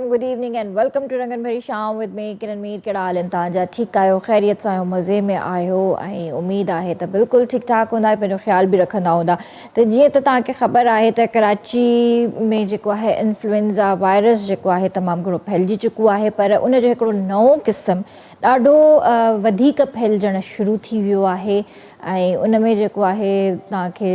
Good evening and welcome to रंगन भरी शाम विद मी किरण मीर। कहिड़ा हाल आहिनि तव्हांजा? ठीकु आहियो, ख़ैरियत सां आहियो, मज़े में आहियो ऐं उमेदु आहे त बिल्कुलु ठीकु ठाक हूंदा, पंहिंजो ख़्यालु बि रखंदा हूंदा। त जीअं त तव्हांखे ख़बर आहे त कराची में जेको आहे इन्फ्लुएंज़ा वायरस जेको आहे तमामु घणो फैलिजी चुको आहे, पर उन जो हिकिड़ो नओं क़िस्म ॾाढो वधीक फैलिजणु शुरू थी वियो आहे ऐं उन में जेको आहे तव्हांखे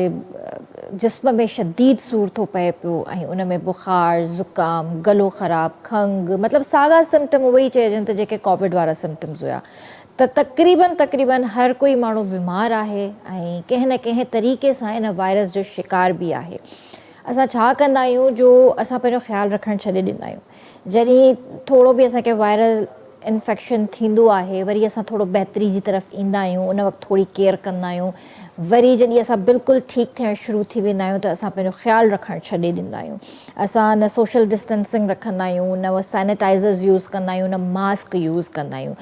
जिस्म में शदीद सूर थो पए पियो ऐं उन में बुख़ार, ज़ुकाम, गलो ख़राबु, खंघि, मतिलबु साॻा सिम्पटम उहे ई चइजनि त जेके कोविड वारा सिम्पटम्स हुया। त तक़रीबन हर कोई माण्हू बीमार आहे ऐं कंहिं न कंहिं तरीक़े सां इन वायरस जो शिकार बि आहे। असां छा कंदा आहियूं जो असां पंहिंजो ख़्यालु रखणु छॾे ॾींदा आहियूं। जॾहिं थोरो बि असांखे वायरल इन्फेक्शन थींदो आहे, वरी असां थोरो बहितरी जी तरफ़ ईंदा आहियूं, उन वक़्तु थोरी केयर कंदा आहियूं। वरी जॾहिं असां बिल्कुलु ठीकु थियणु शुरू थी वेंदा आहियूं त असां पंहिंजो ख़्यालु रखणु छॾे ॾींदा आहियूं। असां न सोशल डिस्टेंसिंग रखंदा आहियूं, न सैनिटाइज़र्स यूज़ कंदा आहियूं, न मास्क यूज़ कंदा आहियूं।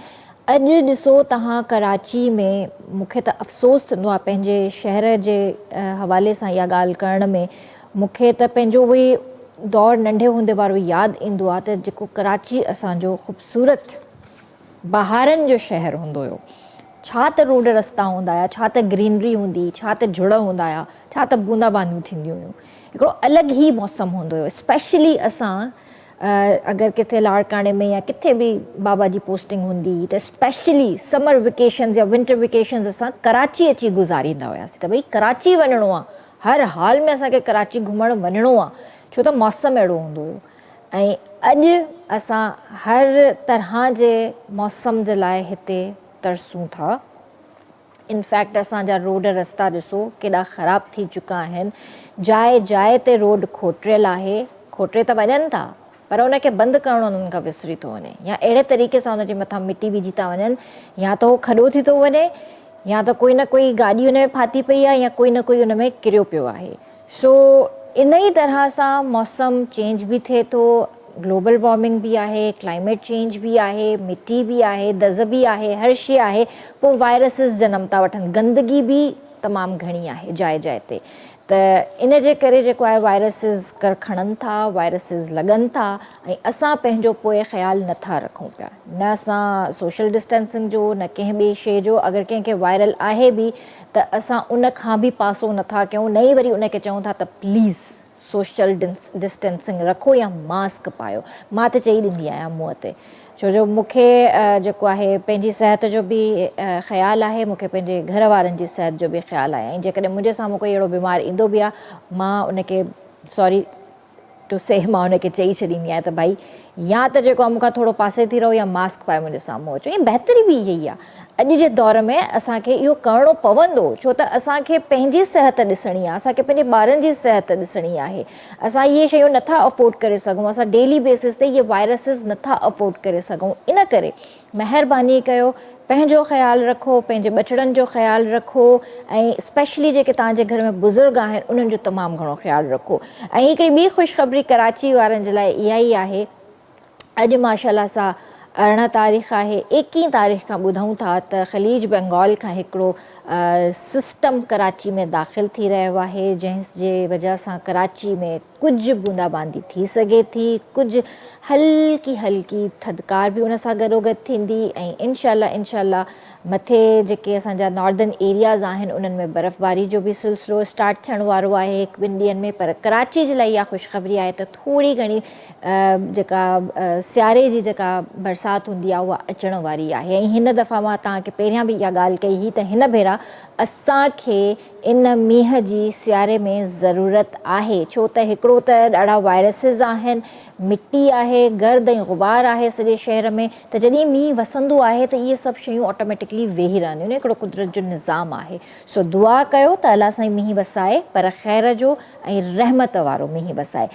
अॼु ॾिसो तव्हां कराची में, मूंखे त अफ़सोस थींदो आहे पंहिंजे शहर जे हवाले सां इहा ॻाल्हि करण में। मूंखे त पंहिंजो उहे दौरु नंढे हूंदे वारो यादि ईंदो आहे त जेको कराची असांजो ख़ूबसूरत बहारनि जो शहरु हूंदो हुयो। छा त रोड रस्ता हूंदा हुआ, छा त ग्रीनरी हूंदी, छा त जुड़ हूंदा हुआ, छा त बूंदा बांदियूं थींदियूं हुयूं। हिकिड़ो अलॻि ई मौसम हूंदो हुयो। स्पेशली असां अगरि किथे लाड़काणे में या किथे बि बाबा जी पोस्टिंग हूंदी त स्पेशली समर वेकेशन्स या विंटर वेकेशन्स असां कराची अची गुज़ारींदा हुआसीं त भई कराची वञिणो आहे, हर हाल में असांखे कराची घुमणु वञिणो आहे, छो त मौसम अहिड़ो हूंदो हुयो। ऐं अॼु असां हर तरह जे मौसम जे लाइ हिते तरसूं था। इनफैक्ट असांजा रोड रस्ता ॾिसो केॾा ख़राबु थी चुका आहिनि। जाइ जाइ ते रोड खोटरियल आहे, खोटरे त वञनि था पर उनखे बंदि करणु उन्हनि खां विसरी थो वञे, या अहिड़े तरीक़े सां उनजे मथां मिटी विझी था वञनि, या त उहो खॾो थी थो वञे, या त कोई न कोई गाॾी उन में फाती पई आहे, या कोई न कोई उन में किरियो पियो आहे। सो इन ई तरह सां मौसम चेंज बि थिए थो, ग्लोबल वार्मिंग बि आहे, क्लाइमेट चेंज बि आहे, मिटी बि आहे, दज़ बि आहे, हर शइ आहे। पोइ वायरसिस जनम था वठनि, गंदगी बि तमामु घणी आहे जाइ जाइ ते। त इन जे करे जेको आहे वायरसिस कर खणनि था, वायरसिस लॻनि था ऐं असां पंहिंजो पोइ ख़्यालु नथा रखूं पिया। न असां सोशल डिस्टेंसिंग जो, न कंहिं ॿिए शइ जो। अगरि कंहिंखे वायरल आहे बि त असां उन खां बि पासो नथा कयूं, न ई वरी उनखे चऊं था त प्लीज़ सोशल डिस्टेंसिंग रखो या मास्क पायो। मां त चई ॾींदी आहियां मुंहं ते, छो जो मूंखे जेको आहे पंहिंजी सिहत जो बि ख़्यालु आहे, मूंखे पंहिंजे घर वारनि जी सिहत जो बि ख़्यालु आहे। ऐं जेकॾहिं मुंहिंजे साम्हूं कोई अहिड़ो बीमार ईंदो बि आहे, मां उनखे सॉरी टू से मां उनखे चई छॾींदी आहियां त भाई या त जेको आहे मूंखां थोरो पासे थी रहो, या मास्क पाए मुंहिंजे साम्हूं अचो। ईअं बहितरी बि इहा ई आहे। अॼु जे दौर में असांखे इहो करिणो पवंदो, छो त असांखे पंहिंजी सिहत ॾिसणी आहे, असांखे पंहिंजे ॿारनि जी सिहत ॾिसणी आहे। असां इहे शयूं नथा अफोर्ड करे सघूं, असां डेली बेसिस ते इहे वायरसिस नथा अफोर्ड करे सघूं। इन करे महिरबानी कयो, पंहिंजो ख़्यालु रखो, पंहिंजे ॿचिड़नि जो ख़्यालु रखो, ऐं स्पेशली जेके तव्हांजे घर में बुज़ुर्ग आहिनि उन्हनि जो तमामु घणो ख़्यालु रखो। ऐं हिकिड़ी ॿी ख़ुशख़बरी कराची वारनि जे लाइ इहा ई आहे। अॼु माशाअल्लाह सां 18 तारीख़ आहे, 21 तारीख़ खां ॿुधूं था त ख़लीज बंगाल खां हिकिड़ो सिस्टम कराची में दाख़िल थी रहियो आहे, जंहिंजे वजह सां कराची में कुझु बूंदाबांदी थी सघे थी, कुझु हल्की हल्की थधिकार बि उन सां गॾोगॾु थींदी। ऐं इंशाअल्लाह मथे जेके असांजा नॉर्दर्न एरियाज़ आहिनि उन्हनि में बर्फ़बारी जो बि सिलसिलो स्टार्ट थियण वारो आहे हिकु ॿिनि ॾींहंनि में। पर कराची जे लाइ इहा ख़ुशख़बरी आहे त थोरी घणी जेका सियारे जी जेका बरसाति हूंदी आहे उहा अचण वारी आहे। ऐं हिन दफ़ा मां तव्हांखे पहिरियां बि इहा ॻाल्हि कई हुई त हिन भेरा असांखे इन मींहं जी सियारे में ज़रूरत आहे, छो त हिकिड़ो त ॾाढा वायरसिस आहिनि, मिटी आहे, गर्द ऐं ग़ुबार आहे सॼे शहर में। त जॾहिं मींहुं वसंदो आहे त इहे सभु शयूं ऑटोमेटिकली वेही रहंदियूं आहिनि, हिकिड़ो कुदरत जो निज़ाम आहे। सो दुआ कयो त अलाह साईं मींहुं वसाए, पर ख़ैर जो ऐं रहमत वारो मींहुं वसाए।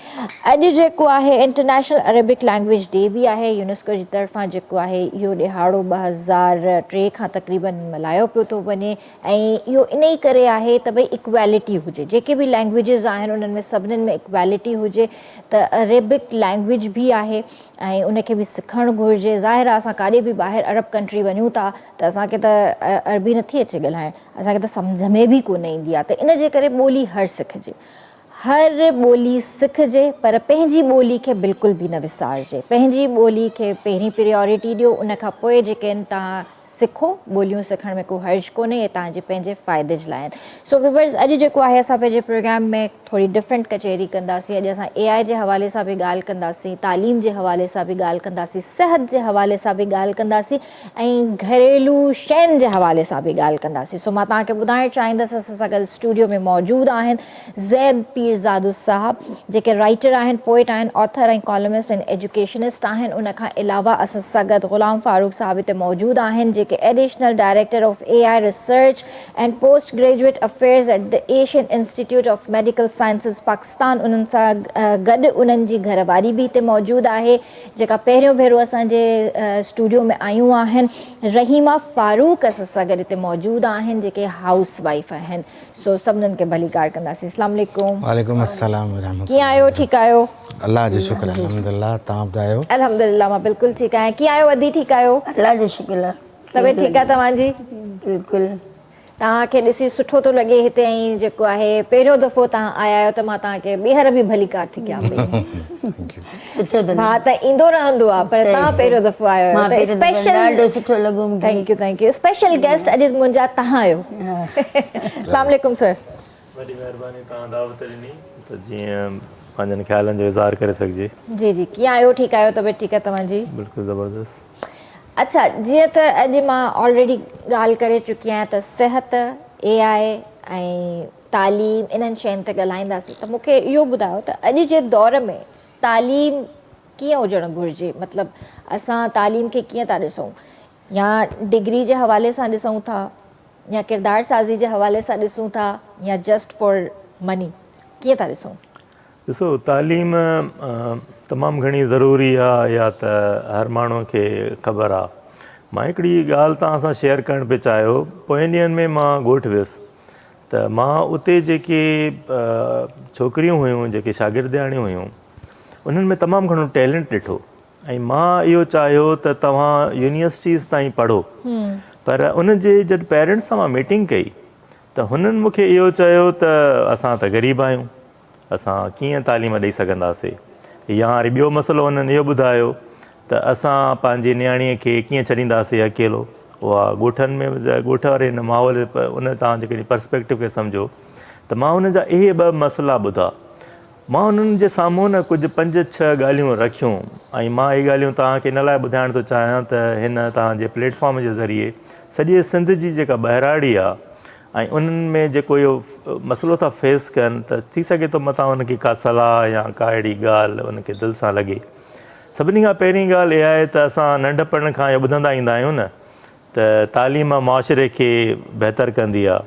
अॼु जेको आहे इंटरनेशनल अरेबिक लैंग्वेज डे बि आहे। यूनेस्को जी तरफ़ां जेको आहे इहो ॾिहाड़ो 2003 खां तक़रीबन मल्हायो पियो थो वञे। ऐं इहो इन ई करे आहे त भई इक्वेलिटी हुजे, जेके बि लैंग्वेजिस आहिनि उन्हनि में सभिनीनि में इक्वेलिटी हुजे। त अरेबिक लैंग्वेज बि आहे ऐं उनखे बि सिखणु घुरिजे। ज़ाहिर आहे असां काॾे बि ॿाहिरि अरब कंट्री वञूं था त असांखे त अरबी नथी अचे ॻाल्हाइणु, असांखे त सम्झ में बि कोन ईंदी आहे। त इन जे करे ॿोली हर सिखिजे, हर ॿोली सिखिजे पर पंहिंजी ॿोली खे बिल्कुलु बि न विसारिजे। पंहिंजी ॿोली खे पहिरीं प्रियोरिटी ॾियो, उन खां पोइ जेके आहिनि तव्हां सिखो। ॿोलियूं सिखण में को हर्ज कोन्हे, इहे तव्हांजे पंहिंजे फ़ाइदे जे लाइ आहिनि। सो व्यूअर्स, अॼु जेको आहे असां पंहिंजे प्रोग्राम में थोरी डिफरेंट कचहरी कंदासीं। अॼु असां AI जे हवाले सां बि ॻाल्हि कंदासीं, तालीम जे हवाले सां बि ॻाल्हि कंदासीं, सिहत जे हवाले सां बि ॻाल्हि कंदासीं ऐं घरेलू शयुनि जे हवाले सां बि ॻाल्हि कंदासीं। सो मां तव्हांखे ॿुधाइणु चाहींदसि असां सां गॾु स्टूडियो में मौजूदु आहिनि ज़ैद पीरज़ादो साहब, जेके राइटर आहिनि, पोइट आहिनि, ऑथर ऐं कॉलमिस्ट ऐं एजुकेशनिस्ट आहिनि। उन खां अलावा असां सां गॾु ग़ुलाम फारूक साहब हिते मौजूदु आहिनि, जेके additional director of AI research and post graduate affairs at the Asian institute of medical sciences Pakistan. उन्हनि सां गॾु उन्हनि जी घरवारी बि हिते मौजूदु आहे, जेका पहिरियों भेरो असांजे स्टूडियो में आयूं आहिनि। रहीमा फारूक असां सां गॾु हिते मौजूदु आहिनि, जेके हाउस वाइफ आहिनि। सो सभिनीनि खे भली कार कंदासीं। अस्सलाम वालेकुम। वालेकुम अस्सलाम व रहमतुल्लाह। कीअं आहियो? ठीकु आहियो? अल्लाह जो शुक्र आहे, अल्हम्दुलिल्लाह। तव्हां ॿुधायो? अल्हम्दुलिल्लाह, मां बिल्कुलु ठीकु आहियां। कीअं आहियो? अदी ठीकु आहियो? अल्लाह जो शुक्र आहे। तबियत ठीकु आहे तव्हांजी? बिल्कुलु। तव्हांखे ॾिसी सुठो थो लॻे हिते, ऐं जेको आहे पहिरियों दफ़ो तव्हां आया आहियो, त मां तव्हांखे ॿीहर बि भली कार थी कयां पई। सुठो हा, त ईंदो रहंदो आहे, पर तव्हां पहिरियों दफ़ो आयो आहियो, त स्पेशल ॾाढो सुठो लॻो मूंखे। Thank U. स्पेशल गेस्ट अॼु मुंहिंजा तव्हां आहियो। अस्सलाम वालेकुम सर। वॾी महिरबानी, तव्हां दावत ॾिनी त जीअं पंहिंजनि ख़्यालनि जो इज़हार करे सघिजे। जी, कीअं आहियो? ठीकु आहियो? तबियत ठीकु आहे तव्हांजी? बिल्कुलु ज़बरदस्त। अच्छा, जीअं त अॼु मां ऑलरेडी ॻाल्हि करे चुकी आहियां त सिहत, AI ऐं तालीम, इन्हनि शयुनि ते ॻाल्हाईंदासीं। त मूंखे इहो ॿुधायो त अॼु जे दौर में तालीम कीअं हुजणु घुरिजे? मतिलबु असां तालीम खे कीअं था ॾिसूं? या डिग्री जे हवाले सां ॾिसूं था, या किरदार साज़ी जे हवाले सां ॾिसूं था, या जस्ट फॉर मनी? कीअं था ॾिसूं? ॾिसो, तालीम तमामु घणी ज़रूरी आहे, या त हर माण्हूअ खे ख़बर आहे। मां हिकिड़ी ॻाल्हि तव्हां सां शेयर करणु पियो चाहियो। पोयनि ॾींहंनि में मां ॻोठु वियुसि, त मां उते जेके छोकिरियूं हुयूं, जेके शागिर्दियाणियूं हुयूं, उन्हनि में तमामु घणो टैलेंट ॾिठो। ऐं मां इहो चाहियो त तव्हां यूनिवर्सिटीज़ ताईं पढ़ो। पर उन जे जॾहिं पेरेंट्स सां मां मीटिंग कई, त हुननि मूंखे इहो चयो त असां त ग़रीब आहियूं, असां कीअं तालीम ॾेई सघंदासीं। या वरी ॿियो मसइलो हुननि इहो ॿुधायो त असां पंहिंजी नियाणीअ खे कीअं छॾींदासीं अकेलो। उहा ॻोठनि में, ॻोठ वारे हिन माहौल, उन तव्हां जेके पर्सपेक्टिव खे सम्झो। त मां हुन जा इहे ॿ मसइला ॿुधा। मां हुननि जे साम्हूं न कुझु 5-6 ॻाल्हियूं रखियूं, ऐं मां इहे ॻाल्हियूं तव्हांखे इन लाइ ॿुधाइण थो चाहियां त हिन तव्हांजे प्लेटफॉर्म जे ज़रिए सॼे सिंध जी जेका ॿहिराड़ी आहे, ऐं उन्हनि में जेको इहो मसइलो था फेस कनि, त थी सघे थो मथां उनखे का सलाह या का अहिड़ी ॻाल्हि उनखे दिलि सां लॻे। सभिनी खां पहिरीं ॻाल्हि इहा आहे त असां नंढपण खां इहो ॿुधंदा ईंदा आहियूं न, त तालीम मुआशिरे खे बहितर कंदी आहे,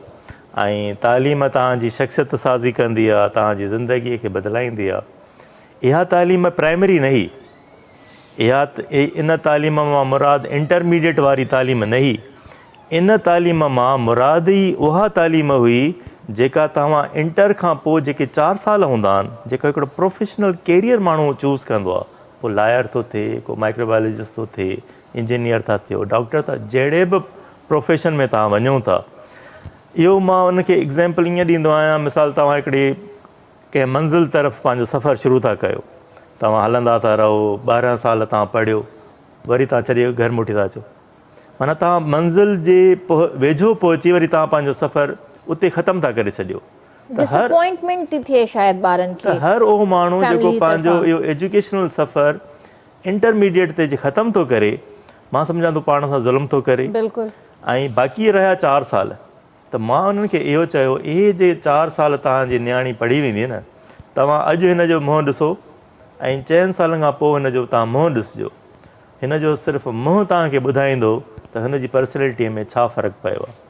ऐं तालीम तव्हांजी शख़्सियत साज़ी कंदी आहे, तव्हांजी ज़िंदगीअ खे बदिलाईंदी आहे। इहा तालीम प्राइमरी न हुई, इन तालीम मां मुराद इंटरमीडिएट वारी तालीम न हुई। इन तालीम मां मुराद ई उहा तालीम हुई जेका तव्हां इंटर खां पोइ जेके 4 साल हूंदा आहिनि, जेका हिकिड़ो प्रोफेशनल कैरियर माण्हू चूज़ कंदो आहे। पोइ लायर थो थिए, को माइक्रोबायोलॉजिस्ट थो थिए, इंजीनियर था थियो, डॉक्टर था, जहिड़े बि प्रोफेशन में तव्हां वञो था। इहो मां उनखे एग्ज़ाम्पल ईअं ॾींदो आहियां, मिसाल तव्हां हिकिड़ी कंहिं मंज़िल तरफ़ पंहिंजो सफ़रु शुरू था कयो, तव्हां हलंदा था रहो, 12 साल तव्हां पढ़ियो, वरी तव्हां छॾे घर मोटी था अचो, माना तव्हां मंज़िल जे वेझो पहुची वरी तव्हां पंहिंजो सफ़रु उते ख़तमु था करे छॾियो। डिसअपॉइंटमेंट थी थिए शायदि ॿारनि खे। त हर उहो माण्हू जेको पंहिंजो इहो एजुकेशनल सफ़रु इंटरमीडिएट ते जे ख़तमु थो करे, मां सम्झां थो पाण सां ज़ुल्म थो करे। बिल्कुलु। ऐं बाक़ी रहिया 4 साल, त मां उन्हनि खे इहो चयो, इहे जे 4 साल तव्हांजी नियाणी पढ़ी वेंदी न, तव्हां अॼु हिन जो मुंहुं ॾिसो, ऐं 4 सालनि खां पोइ हिन जो तव्हां मुंहुं ॾिसिजो। हिन जो सिर्फ़ु मुंहुं तव्हांखे ॿुधाईंदो त हिन जी पर्सनैलिटीअ में छा फ़र्क़ु पियो आहे।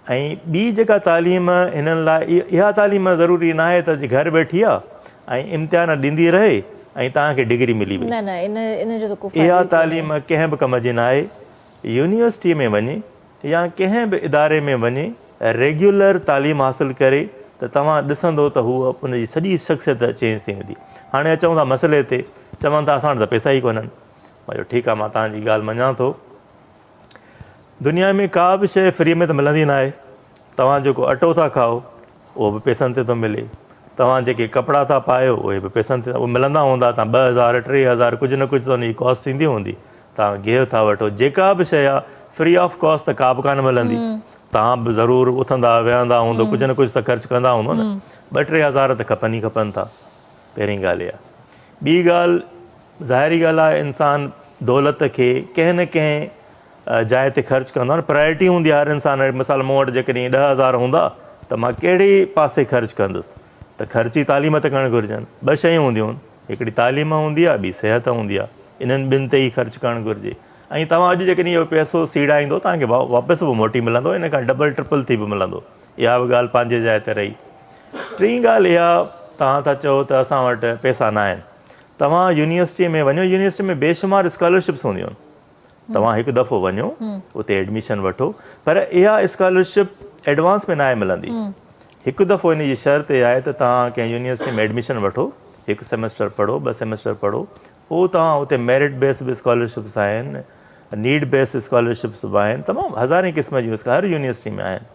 ऐं ॿी जेका तालीम हिननि लाइ, इहा तालीम ज़रूरी न आहे त घर वेठी आहे ऐं इम्तिहान ॾींदी रहे ऐं तव्हांखे डिग्री मिली वई। इहा तालीम कंहिं बि कम जी न आहे। यूनिवर्सिटीअ में वञे या कंहिं बि इदारे में वञे, रेगुलर तालीम हासिलु करे, त तव्हां ॾिसंदो त हूअ उनजी सॼी शख़्सियत चेंज थी वेंदी। हाणे अचूं था मसइले ते, चवनि था असां वटि त पैसा ई कोन्हनि। भई ठीकु आहे, मां तव्हांजी ॻाल्हि मञां थो। दुनिया में का बि शइ फ्री में त मिलंदी न आहे। तव्हां जेको अटो था खाओ, उहो बि पैसनि ते थो मिले। तव्हां जेके कपिड़ा था पायो उहे बि पैसनि ते उहे मिलंदा हूंदा, तव्हां 2000 3000 कुझु न कुझु त उनजी कॉस्ट थींदी हूंदी। तव्हां गिहु था वठो, जेका बि शइ आहे फ्री ऑफ कॉस्ट त का बि कान मिलंदी। तव्हां बि ज़रूरु उथंदा विहंदा हूंदो, कुझु न कुझु त ख़र्चु कंदा हूंदो न। 2-3 हज़ार त खपनि ई खपनि था, पहिरीं ॻाल्हि इहा। ॿी ॻाल्हि ज़ाहिरी ॻाल्हि आहे, इंसानु दौलत खे कंहिं न कंहिं जाइ ते ख़र्चु कंदो आहे न। प्रायोरिटी हूंदी आहे हर इंसान। मिसाल मूं वटि जेकॾहिं 10,000 हूंदा त मां कहिड़े पासे ख़र्चु कंदुसि, त ख़र्ची तालीम ते करणु घुरिजनि। 2 शयूं हूंदियूं आहिनि, हिकिड़ी तालीम हूंदी आहे, ॿी सिहत हूंदी आहे। इन्हनि ॿिनि ते ई ख़र्चु करणु घुरिजे। ऐं तव्हां अॼु जेकॾहिं इहो पैसो सीड़ाईंदो तव्हांखे वापसि बि मोटी मिलंदो, इन खां डबल ट्रिपल थी बि मिलंदो। इहा बि ॻाल्हि पंहिंजे जाइ ते रही। टीं ॻाल्हि इहा, तव्हां था चओ त असां वटि पैसा न आहिनि। तव्हां यूनिवर्सिटीअ में वञो, यूनिवर्सिटी में बेशुमार स्कॉलरशिप्स हूंदियूं आहिनि। तव्हां हिकु दफ़ो वञो, उते एडमिशन वठो, पर इहा स्कॉलरशिप एडवांस में न आहे मिलंदी। हिकु दफ़ो इन जी शर्त इहा आहे त तव्हां कंहिं यूनिवर्सिटी में एडमिशन वठो, 1 सेमेस्टर पढ़ो, 2 सेमेस्टर पढ़ो, पोइ तव्हां उते मेरिट बेस बि स्कॉलरशिप्स आहिनि, नीड बेस स्कॉलरशिप्स बि आहिनि, तमामु हज़ारें क़िस्म जूं हर यूनिवर्सिटी में आहिनि।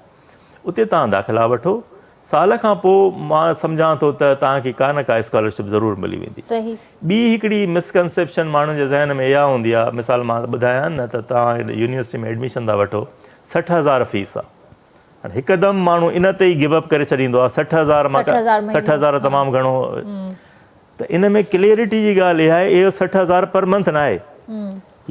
उते तव्हां दाख़िला वठो। साल खां पोइ मां सम्झां थो त तव्हांखे का न का स्कॉलरशिप ज़रूरु मिली वेंदी। सही। ॿी हिकिड़ी मिसकंसेप्शन माण्हुनि जे ज़हन में इहा हूंदी आहे, मिसाल मां ॿुधायां न, त तव्हां यूनिवर्सिटी में एडमिशन था वठो, 60,000 फीस आहे। हाणे हिकदमि माण्हू इन ते ई गिव अप करे छॾींदो आहे, 60,000 मां 60,000 तमामु घणो। त इन में क्लियरिटी जी ॻाल्हि इहा आहे, इहो 60,000 पर मंथ न आहे।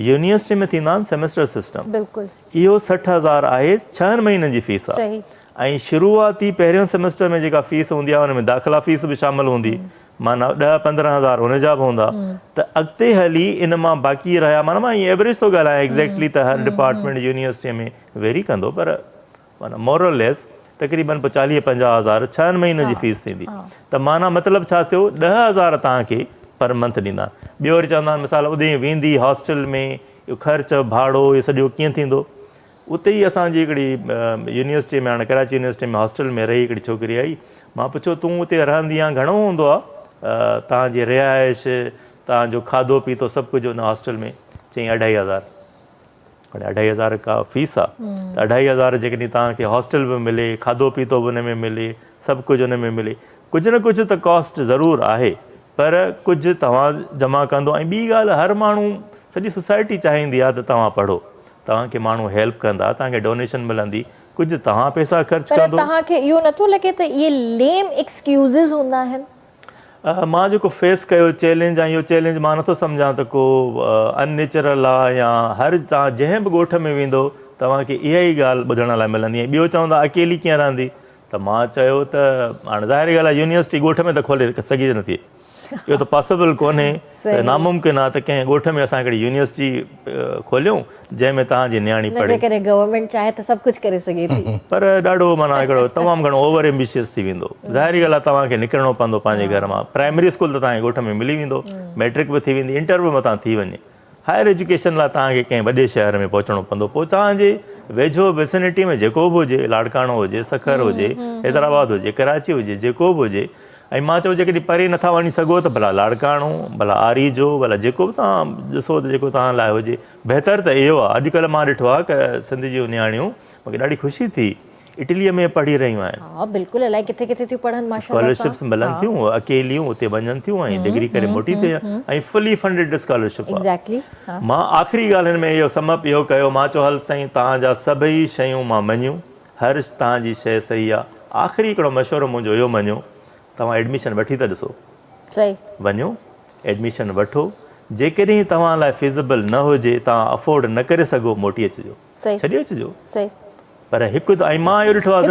यूनिवर्सिटी में थींदा आहिनि सेमेस्टर सिस्टम। बिल्कुलु। इहो 60,000 आहे, 6 महीननि जी फीस आहे। सही। ऐं शुरूआती पहिरियों सेमेस्टर में जेका फीस हूंदी आहे, हुन में दाख़िला फीस बि शामिल हूंदी, माना 10-15 हज़ार हुनजा बि हूंदा। त अॻिते हली इन मां बाक़ी रहिया, माना मां ईअं एवरेज थो ॻाल्हायां एक्ज़ैक्टली, त हर डिपार्टमेंट यूनिवर्सिटीअ में वेरी कंदो, पर माना मोरलेस तक़रीबन 40-50 हज़ार 6 महीननि जी फीस थींदी। त माना मतिलबु छा थियो, 10 हज़ार तव्हांखे पर मंथ ॾींदा। ॿियो वरी चवंदा आहिनि मिसाल उते वेंदी हॉस्टल में, इहो ख़र्चु भाड़ो इहो सॼो कीअं थींदो। उते ई असांजी हिकिड़ी यूनिवर्सिटी में, हाणे कराची यूनिवर्सिटी में हॉस्टल में रही हिकिड़ी छोकिरी आई। मां पुछियो तूं उते रहंदी आहीं, घणो हूंदो आहे तव्हांजी रिहाइश, तव्हांजो खाधो पीतो सभु कुझु हुन हॉस्टल में? चई 2,500। हाणे 2,500 का फीस आहे, त 2,500 जेकॾहिं तव्हांखे हॉस्टल बि मिले, खाधो पीतो बि हुन में मिले, सभु कुझु हुन में मिले, कुझु न कुझु त कॉस्ट ज़रूरु आहे, पर कुझु तव्हां जमा कंदो। ऐं ॿी ॻाल्हि, हर माण्हू, सॼी सोसाइटी चाहींदी आहे त तव्हां पढ़ो, तव्हांखे माण्हू हेल्प कंदा, तव्हांखे डोनेशन मिलंदी, कुझु तव्हां पैसा ख़र्चु कंदो। तव्हांखे इहो नथो लॻे त इहे लेम एक्सक्यूज़िस हूंदा आहिनि? मां जेको फेस कयो चैलेंज आहे, इहो चैलेंज मां नथो सम्झां त को अननेचुरल आहे, या हर तव्हां जंहिं बि ॻोठ में वेंदो तव्हांखे इहा ई ॻाल्हि ॿुधण लाइ मिलंदी आहे। ॿियो चवंदा अकेली कीअं रहंदी, त मां चयो त हाणे ज़ाहिरी ॻाल्हि आहे, यूनिवर्सिटी ॻोठ में त खोले सघिजे नथी, इहो त पॉसिबल कोन्हे, त नामुमकिन आहे त कंहिं ॻोठ में असां हिकिड़ी यूनिवर्सिटी खोलियूं जंहिंमें तव्हांजी नियाणी पढ़े। करे गवर्नमेंट चाहे त सभु कुझु करे सघे थी, पर ॾाढो माना हिकिड़ो तमामु घणो ओवर एम्बिशियस थी वेंदो। ज़ाहिरी ॻाल्हि आहे, तव्हांखे निकिरणो पवंदो पंहिंजे घर मां। प्राइमरी स्कूल त तव्हांजे ॻोठ में मिली वेंदो, मैट्रिक बि थी वेंदी, इंटर बि मथां थी वञे। हायर एजुकेशन लाइ तव्हांखे कंहिं वॾे शहर में पहुचणो पवंदो। पोइ तव्हांजे वेझो विसिनिटी में जेको बि हुजे, लाड़काणो हुजे, सखर हुजे, हैदराबाद हुजे, कराची हुजे, जेको बि हुजे। ऐं मां चयो जेकॾहिं परे नथा वञी सघो त भला लाड़काणो, भला आरीजो, भला जेको बि तव्हां ॾिसो त जेको तव्हां लाइ हुजे। बहितर त इहो आहे। अॼुकल्ह मां ॾिठो आहे की सिंध जूं नियाणियूं, मूंखे ॾाढी ख़ुशी थी, इटलीअ में पढ़ी रहियूं आहिनि। हा बिल्कुलु, अलाए किथे किथे थियूं पढ़नि, माशाअल्लाह स्कॉलरशिप्स मिलनि थियूं, अकेलियूं उते वञनि थियूं ऐं डिग्री करे मोटी थियूं, ऐं फुली फंडेड स्कॉलरशिप आहे। एग्ज़ैक्टली। मां आख़िरी ॻाल्हि हिन में इहो समअप इहो कयो, मां चयो हल साईं, तव्हांजा सभई शयूं मां मञियूं, हर तव्हांजी शइ सही आहे। आख़िरी हिकिड़ो मशवरो मुंहिंजो इहो मञियो, तव्हां एडमिशन वठी था ॾिसो, सही वञो एडमिशन वठो, जेकॾहिं तव्हां लाइ फिज़िबल न हुजे, तव्हां अफोर्ड न करे सघो, मोटी अचिजो, छॾे अचिजो। सही। पर हिकु त, ऐं मां इहो ॾिठो आहे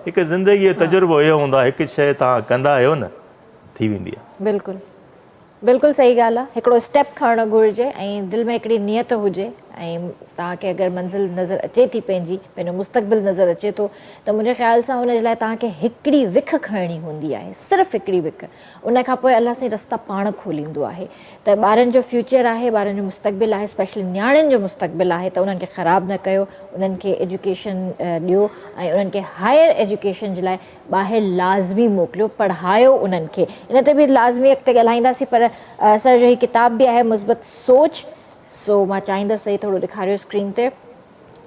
हिकु ज़िंदगीअ जो तजुर्बो इहो हूंदो आहे, हिकु शइ तव्हां कंदा आहियो न, थी वेंदी आहे। बिल्कुलु बिल्कुलु सही ॻाल्हि आहे। हिकिड़ो स्टेप खणणु घुरिजे ऐं दिलि में हिकिड़ी नियत हुजे, ऐं तव्हांखे अगरि मंज़िल नज़र अचे थी, पंहिंजो मुस्तक़बिल नज़र अचे थो, त मुंहिंजे ख़्याल सां हुन जे लाइ तव्हांखे हिकिड़ी विख खणणी हूंदी आहे, सिर्फ़ु हिकिड़ी विख। उन खां पोइ अलाह साईं रस्ता पाण खोलींदो आहे। त ॿारनि जो फ्यूचर आहे, ॿारनि जो मुस्तक़बिल आहे, स्पेशली नियाणियुनि जो मुस्तक़बिल आहे, त उन्हनि खे ख़राबु न कयो, उन्हनि खे एजुकेशन ॾियो, ऐं उन्हनि खे हायर एजुकेशन जे लाइ ॿाहिरि लाज़मी मोकिलियो, पढ़ायो उन्हनि खे। इन ते बि लाज़मी अॻिते ॻाल्हाईंदासीं, पर सर जो ही किताब बि आहे मुस्बत सोच, सो मां चाहींदसि त इहो थोरो ॾेखारियो स्क्रीन ते,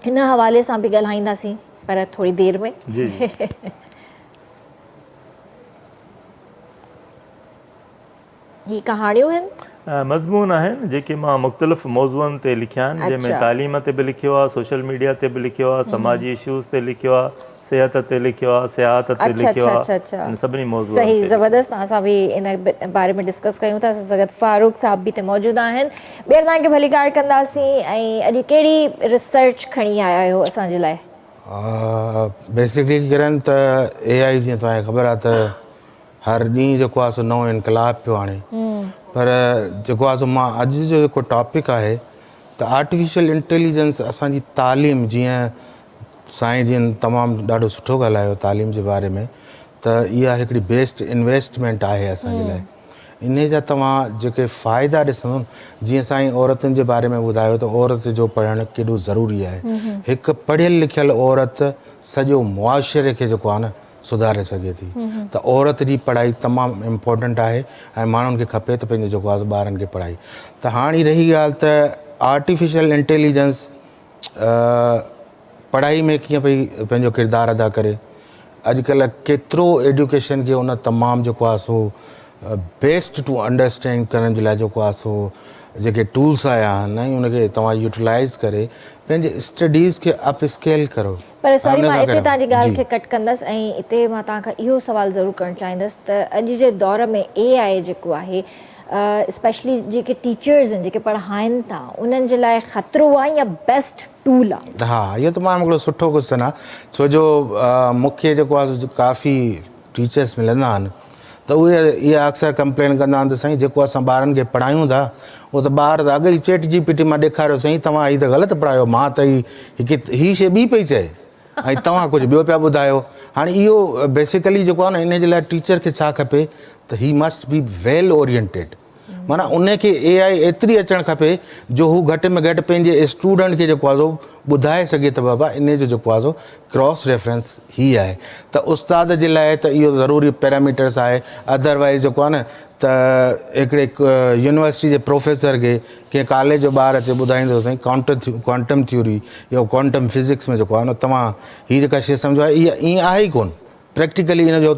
हिन हवाले सां बि ॻाल्हाईंदासीं, पर थोरी देरि में। ही कहाणियूं आहिनि? मज़मून आहिनि जेके मां मुख़्तलिफ़ मौज़ूअनि ते लिखिया आहिनि, जंहिंमें तालीम ते बि लिखियो आहे, सोशल मीडिया ते बि लिखियो आहे, समाजी इशूज़ ते लिखियो आहे, सिहत ते लिखियो आहे, सियाहत ते लिखियो आहे, इन सभिनी मौज़ूअनि सही ते। ज़बरदस्त। असां बि इन बारे में डिस्कस कयूं था। असां सां गॾु फारूक साहब बि हिते मौजूदु आहिनि। ॿीहर तव्हांखे भली ॻाल्हि कंदासीं। ऐं अॼु कहिड़ी रिसर्च खणी आया आहियो असांजे लाइ? बेसिकली किरण त AI जीअं तव्हांखे ख़बर आहे त हर ॾींहुं जेको आहे सो नओं इनकलाब पियो आणे, पर जेको आहे सो मां अॼु जो जेको टॉपिक आहे त आर्टिफिशियल इंटेलिजेंस असांजी तालीम, जीअं साईं जिन तमामु ॾाढो सुठो ॻाल्हायो तालीम जे बारे में, त इहा हिकिड़ी बेस्ट इन्वेस्टमेंट आहे असांजे लाइ। इन जा तव्हां जेके फ़ाइदा ॾिसंदो, जीअं साईं औरतुनि जे बारे में ॿुधायो त औरत जो पढ़णु केॾो ज़रूरी आहे। हिकु पढ़ियल लिखियल औरत सॼो मुआशरे खे जेको आहे न सुधारे सघे थी। त औरत जी पढ़ाई तमामु इम्पोर्टेंट आहे ऐं माण्हुनि खे खपे त पंहिंजो जेको आहे ॿारनि खे पढ़ाई। त हाणे रही ॻाल्हि त आर्टिफिशियल इंटेलिजेंस पढ़ाई में कीअं पई पंहिंजो किरदारु अदा करे। अॼुकल्ह केतिरो एजुकेशन खे उन तमामु जेको आहे सो बेस्ट टू अंडरस्टैंड करण जे लाइ जेको आहे सो जेके टूल्स आया आहिनि ऐं उनखे तव्हां यूटिलाइज़ करे पंहिंजे स्टडीज़ खे अप स्केल करो। पर सॉरी, मां हिते तव्हांजी ॻाल्हि खे कट कंदसि ऐं हिते मां तव्हांखां इहो सुवालु ज़रूरु करणु चाहींदसि त अॼु जे दौर में AI जेको आहे स्पेशली जेके टीचर्स आहिनि, जेके पढ़ाइनि था, उन्हनि जे लाइ ख़तरो आहे या बेस्ट टूल आहे? हा, इहो तमामु हिकिड़ो सुठो क्वेश्चन आहे। छो जो मूंखे जेको आहे काफ़ी टीचर्स मिलंदा आहिनि त उहे इहा अक्सर कंप्लेन कंदा आहिनि त साईं जेको असां ॿारनि खे पढ़ायूं था उहो त ॿार त अॻे ई ChatGPT मां ॾेखारियो साईं तव्हां हीअ त ग़लति पढ़ायो, मां त हीअ शइ ॿी पई चए ऐं तव्हां कुझु ॿियो पिया ॿुधायो। हाणे इहो बेसिकली जेको आहे न, इन जे लाइ टीचर खे छा खपे त he must be well oriented, माना उनखे AI एतिरी अचणु खपे जो हू घटि में घटि पंहिंजे स्टूडेंट खे जेको आहे सो ॿुधाए सघे त बाबा इन जो जेको आहे सो क्रॉस रेफरेंस ही आहे। त उस्ताद जे लाइ त इहो ज़रूरी पैरामीटर्स आहे। अदरवाइज़ जेको आहे न त हिकिड़े यूनिवर्सिटी जे प्रोफेसर खे कंहिं कॉलेज जो ॿार अचे ॿुधाईंदो साईं क्वांटम थ्योरी या क्वांटम फिज़िक्स में जेको आहे न तव्हां हीअ जेका शइ सम्झो आहे इहा ईअं आहे ई कोन, प्रैक्टिकली इन जो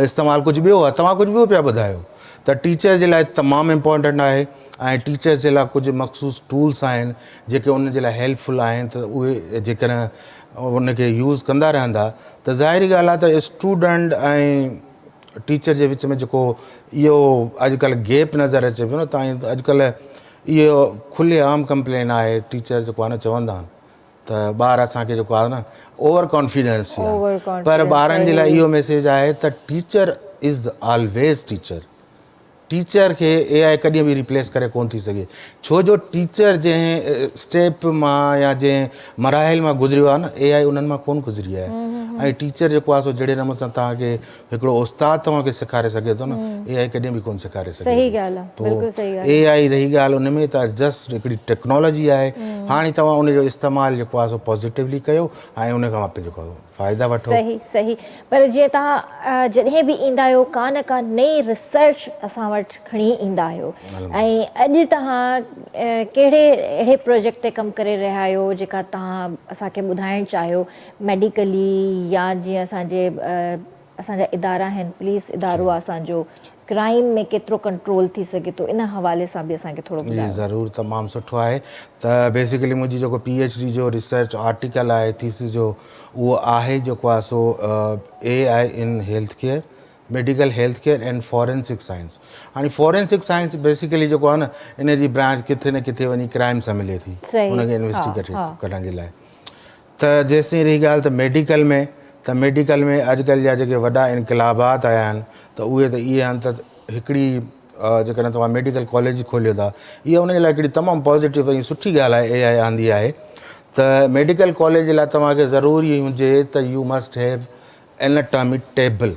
इस्तेमालु कुझु ॿियो आहे, तव्हां कुझु ॿियो पिया ॿुधायो। त टीचर जे लाइ तमामु इम्पोर्टेंट आहे ऐं टीचर्स जे लाइ कुझु मख़सूस टूल्स आहिनि जेके उन जे लाइ हेल्पफुल आहिनि। त उहे जेकॾहिं उनखे यूज़ कंदा रहंदा त ज़ाहिरी ॻाल्हि आहे त स्टूडेंट ऐं टीचर जे विच में जेको इहो अॼुकल्ह गैप नज़र अचे पियो न, तव्हां अॼुकल्ह इहो खुले आम कंप्लेन आहे। टीचर जेको आहे न चवंदा आहिनि त ॿार असांखे जेको आहे न ओवर कॉन्फिडेंस आहे, पर ॿारनि जे लाइ इहो मैसेज आहे त teacher is always teacher. Teacher खे AI कॾहिं बि रिप्लेस करे कोन थी सघे, छो जो टीचर जंहिं स्टेप मां या जंहिं मराहिल मां गुज़रियो आहे न AI उन्हनि मां कोन गुज़री आहे। ऐं टीचर जेको आहे सो जहिड़े नमूने सां तव्हांखे हिकिड़ो उस्ताद तव्हांखे सेखारे सघे थो न, AI कॾहिं बि कोन सेखारे सघे। सही ॻाल्हि आहे, बिल्कुलु सही ॻाल्हि आहे। AI रही ॻाल्हि उन में त जस्ट हिकिड़ी टेक्नोलॉजी आहे। हाणे तव्हां उनजो इस्तेमालु जेको आहे सो पॉज़िटिवली कयो ऐं उन खां जेको फ़ाइदा वठो। सही सही। पर जीअं तव्हां जॾहिं बि ईंदा आहियो का न का नई रिसर्च असां वटि खणी ईंदा आहियो, ऐं अॼु तव्हां कहिड़े अहिड़े प्रोजेक्ट ते कमु करे रहिया आहियो जेका तव्हां असांखे ॿुधाइणु चाहियो, मेडिकली या जीअं असांजा इदारा आहिनि, पुलिस इदारो आहे असांजो, क्राइम में केतिरो कंट्रोल थी सघे थो, इन हवाले सां बि असांखे थोरो ॿुधायो। ज़रूरु, तमामु सुठो आहे। त बेसिकली मुंहिंजी जेको PhD जो रिसर्च आर्टिकल आहे, थीसिस जो, उहो आहे जेको आहे सो AI in health care, medical health care and forensic science. हाणे फॉरेंसिक साइंस बेसिकली जेको आहे न इन जी ब्रांच किथे न किथे वञी क्राइम सां मिले थी, उनखे इन्वेस्टिगेट करण जे लाइ। त जेसिताईं रही ॻाल्हि त मेडिकल में अॼुकल्ह जा जेके वॾा इनकलाबात आया आहिनि त उहे त इहे आहिनि त हिकिड़ी जेकॾहिं तव्हां मेडिकल कॉलेज खोलियो था, इहा उन जे लाइ हिकिड़ी तमामु पॉज़िटिव ऐं सुठी ॻाल्हि आहे AI आंदी आहे। त मेडिकल कॉलेज जे लाइ तव्हांखे ज़रूरी हुजे त U must have anatomy table.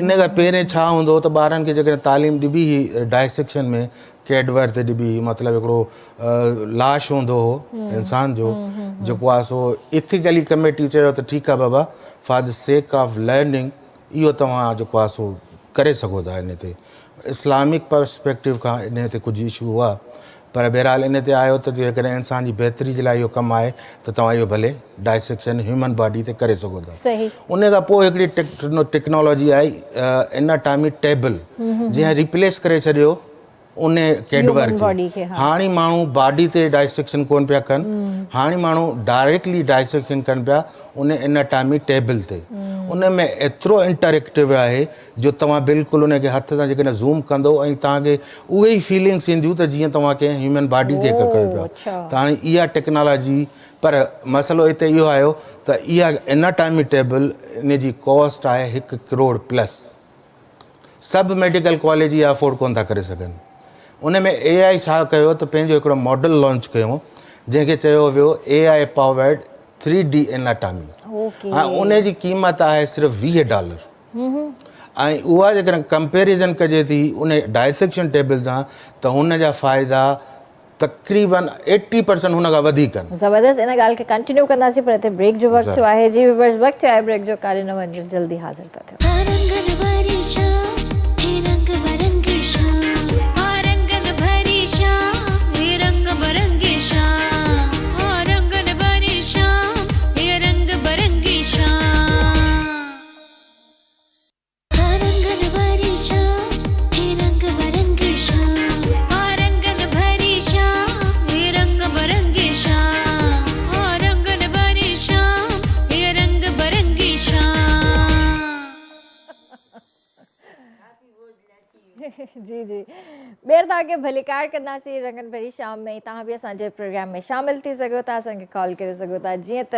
इन खां पहिरें छा हूंदो त ॿारनि खे जेकॾहिं तालीम ॾिबी हुई डायसेक्शन में, कैडवर ते ॾिबी हुई, मतिलबु हिकिड़ो लाश हूंदो हो इंसान जो, जेको आहे सो इथिकली कमेटी चयो त ठीकु आहे बाबा, for the sake of learning इहो तव्हां जेको आहे सो करे सघो था। इन ते इस्लामिक पर्सपेक्टिव खां इन ते कुझु इशू हुआ, पर बहरहाल इन ते आयो त जेकॾहिं इंसान जी बहितरी जे लाइ इहो कमु आहे त तव्हां इहो भले डायसेक्शन ह्यूमन बॉडी ते करे सघो था। उन खां पोइ हिकिड़ी टेक्नोलॉजी आई एनाटॉमी टेबल, जंहिं रिप्लेस करे छॾियो उन कैडवर Human body खे, खे हा। हाणे माण्हू बॉडी ते डाइसेक्शन कोन पिया कनि, हाणे माण्हू डायरेक्टली डाइसेक्शन कनि पिया उन एनाटॉमी टेबल ते। उन में एतिरो इंटरेक्टिव आहे जो तव्हां बिल्कुलु उनखे हथ सां जेकॾहिं ज़ूम कंदो ऐं तव्हांखे उहे ई फीलिंग्स ईंदियूं त जीअं तव्हां कंहिं ह्यूमन बॉडी खे कयो पिया। अच्छा। त हाणे इहा टेक्नोलॉजी, पर मसइलो हिते इहो आयो त इहा एनाटॉमी टेबल इन जी कॉस्ट आहे 1 करोड़ प्लस। सभु मेडिकल कॉलेज इहा अफोर्ड कोन था करे सघनि। उन में AI छा कयो त पंहिंजो हिकिड़ो मॉडल लॉन्च कयो जंहिंखे चयो वियो AI powered 3D anatomy. Okay. ऐं उन जी क़ीमत आहे सिर्फ़ु $20। ऐं उहा जेकॾहिं कंपेरिज़न कजे थी उन डाइसेक्शन टेबल सां त हुन जा फ़ाइदा तक़रीबन 80% हुन खां वधीक आहिनि। ज़बरदस्त। इन ॻाल्हि खे कंटिन्यू कंदासीं, पर हिते ब्रेक जो वक़्तु थियो आहे। जी व्यूअर्स, वक़्तु थियो आहे ब्रेक जो, कारे न वञो, जल्दी हाज़िर था थियूं। जी जी, ॿेर तव्हांखे भलीकार कंदासीं रंगनि भरी शाम में। तव्हां बि असांजे प्रोग्राम में शामिल थी सघो था, असांखे कॉल करे सघो था। जीअं त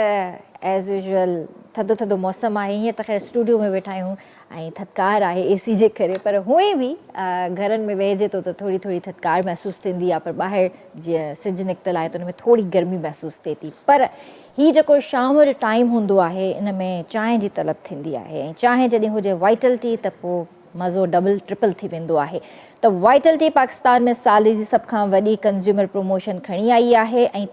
एज़ यूजुअल थधो थधो मौसमु आहे, हीअं त ख़ैर स्टूडियो में वेठा आहियूं ऐं थधिकार आहे AC जे करे, पर हूअं बि घरनि में वेहिजे थो त थोरी थोरी थधिकार महसूसु थींदी आहे, पर ॿाहिरि जीअं सिजु निकितल आहे त उन में थोरी गर्मी महसूसु थिए थी। पर हीउ जेको शाम जो टाइम हूंदो आहे, इन में चांहि जी तलब थींदी आहे, ऐं चांहि जॾहिं हुजे वाइटल टी त पोइ मज़ो डबल ट्रिपल थी वेंदो आहे। त वाइटल टी पाकिस्तान में साल जी सभ खां वॾी कंज़्यूमर प्रमोशन खणी आई आहे, ऐं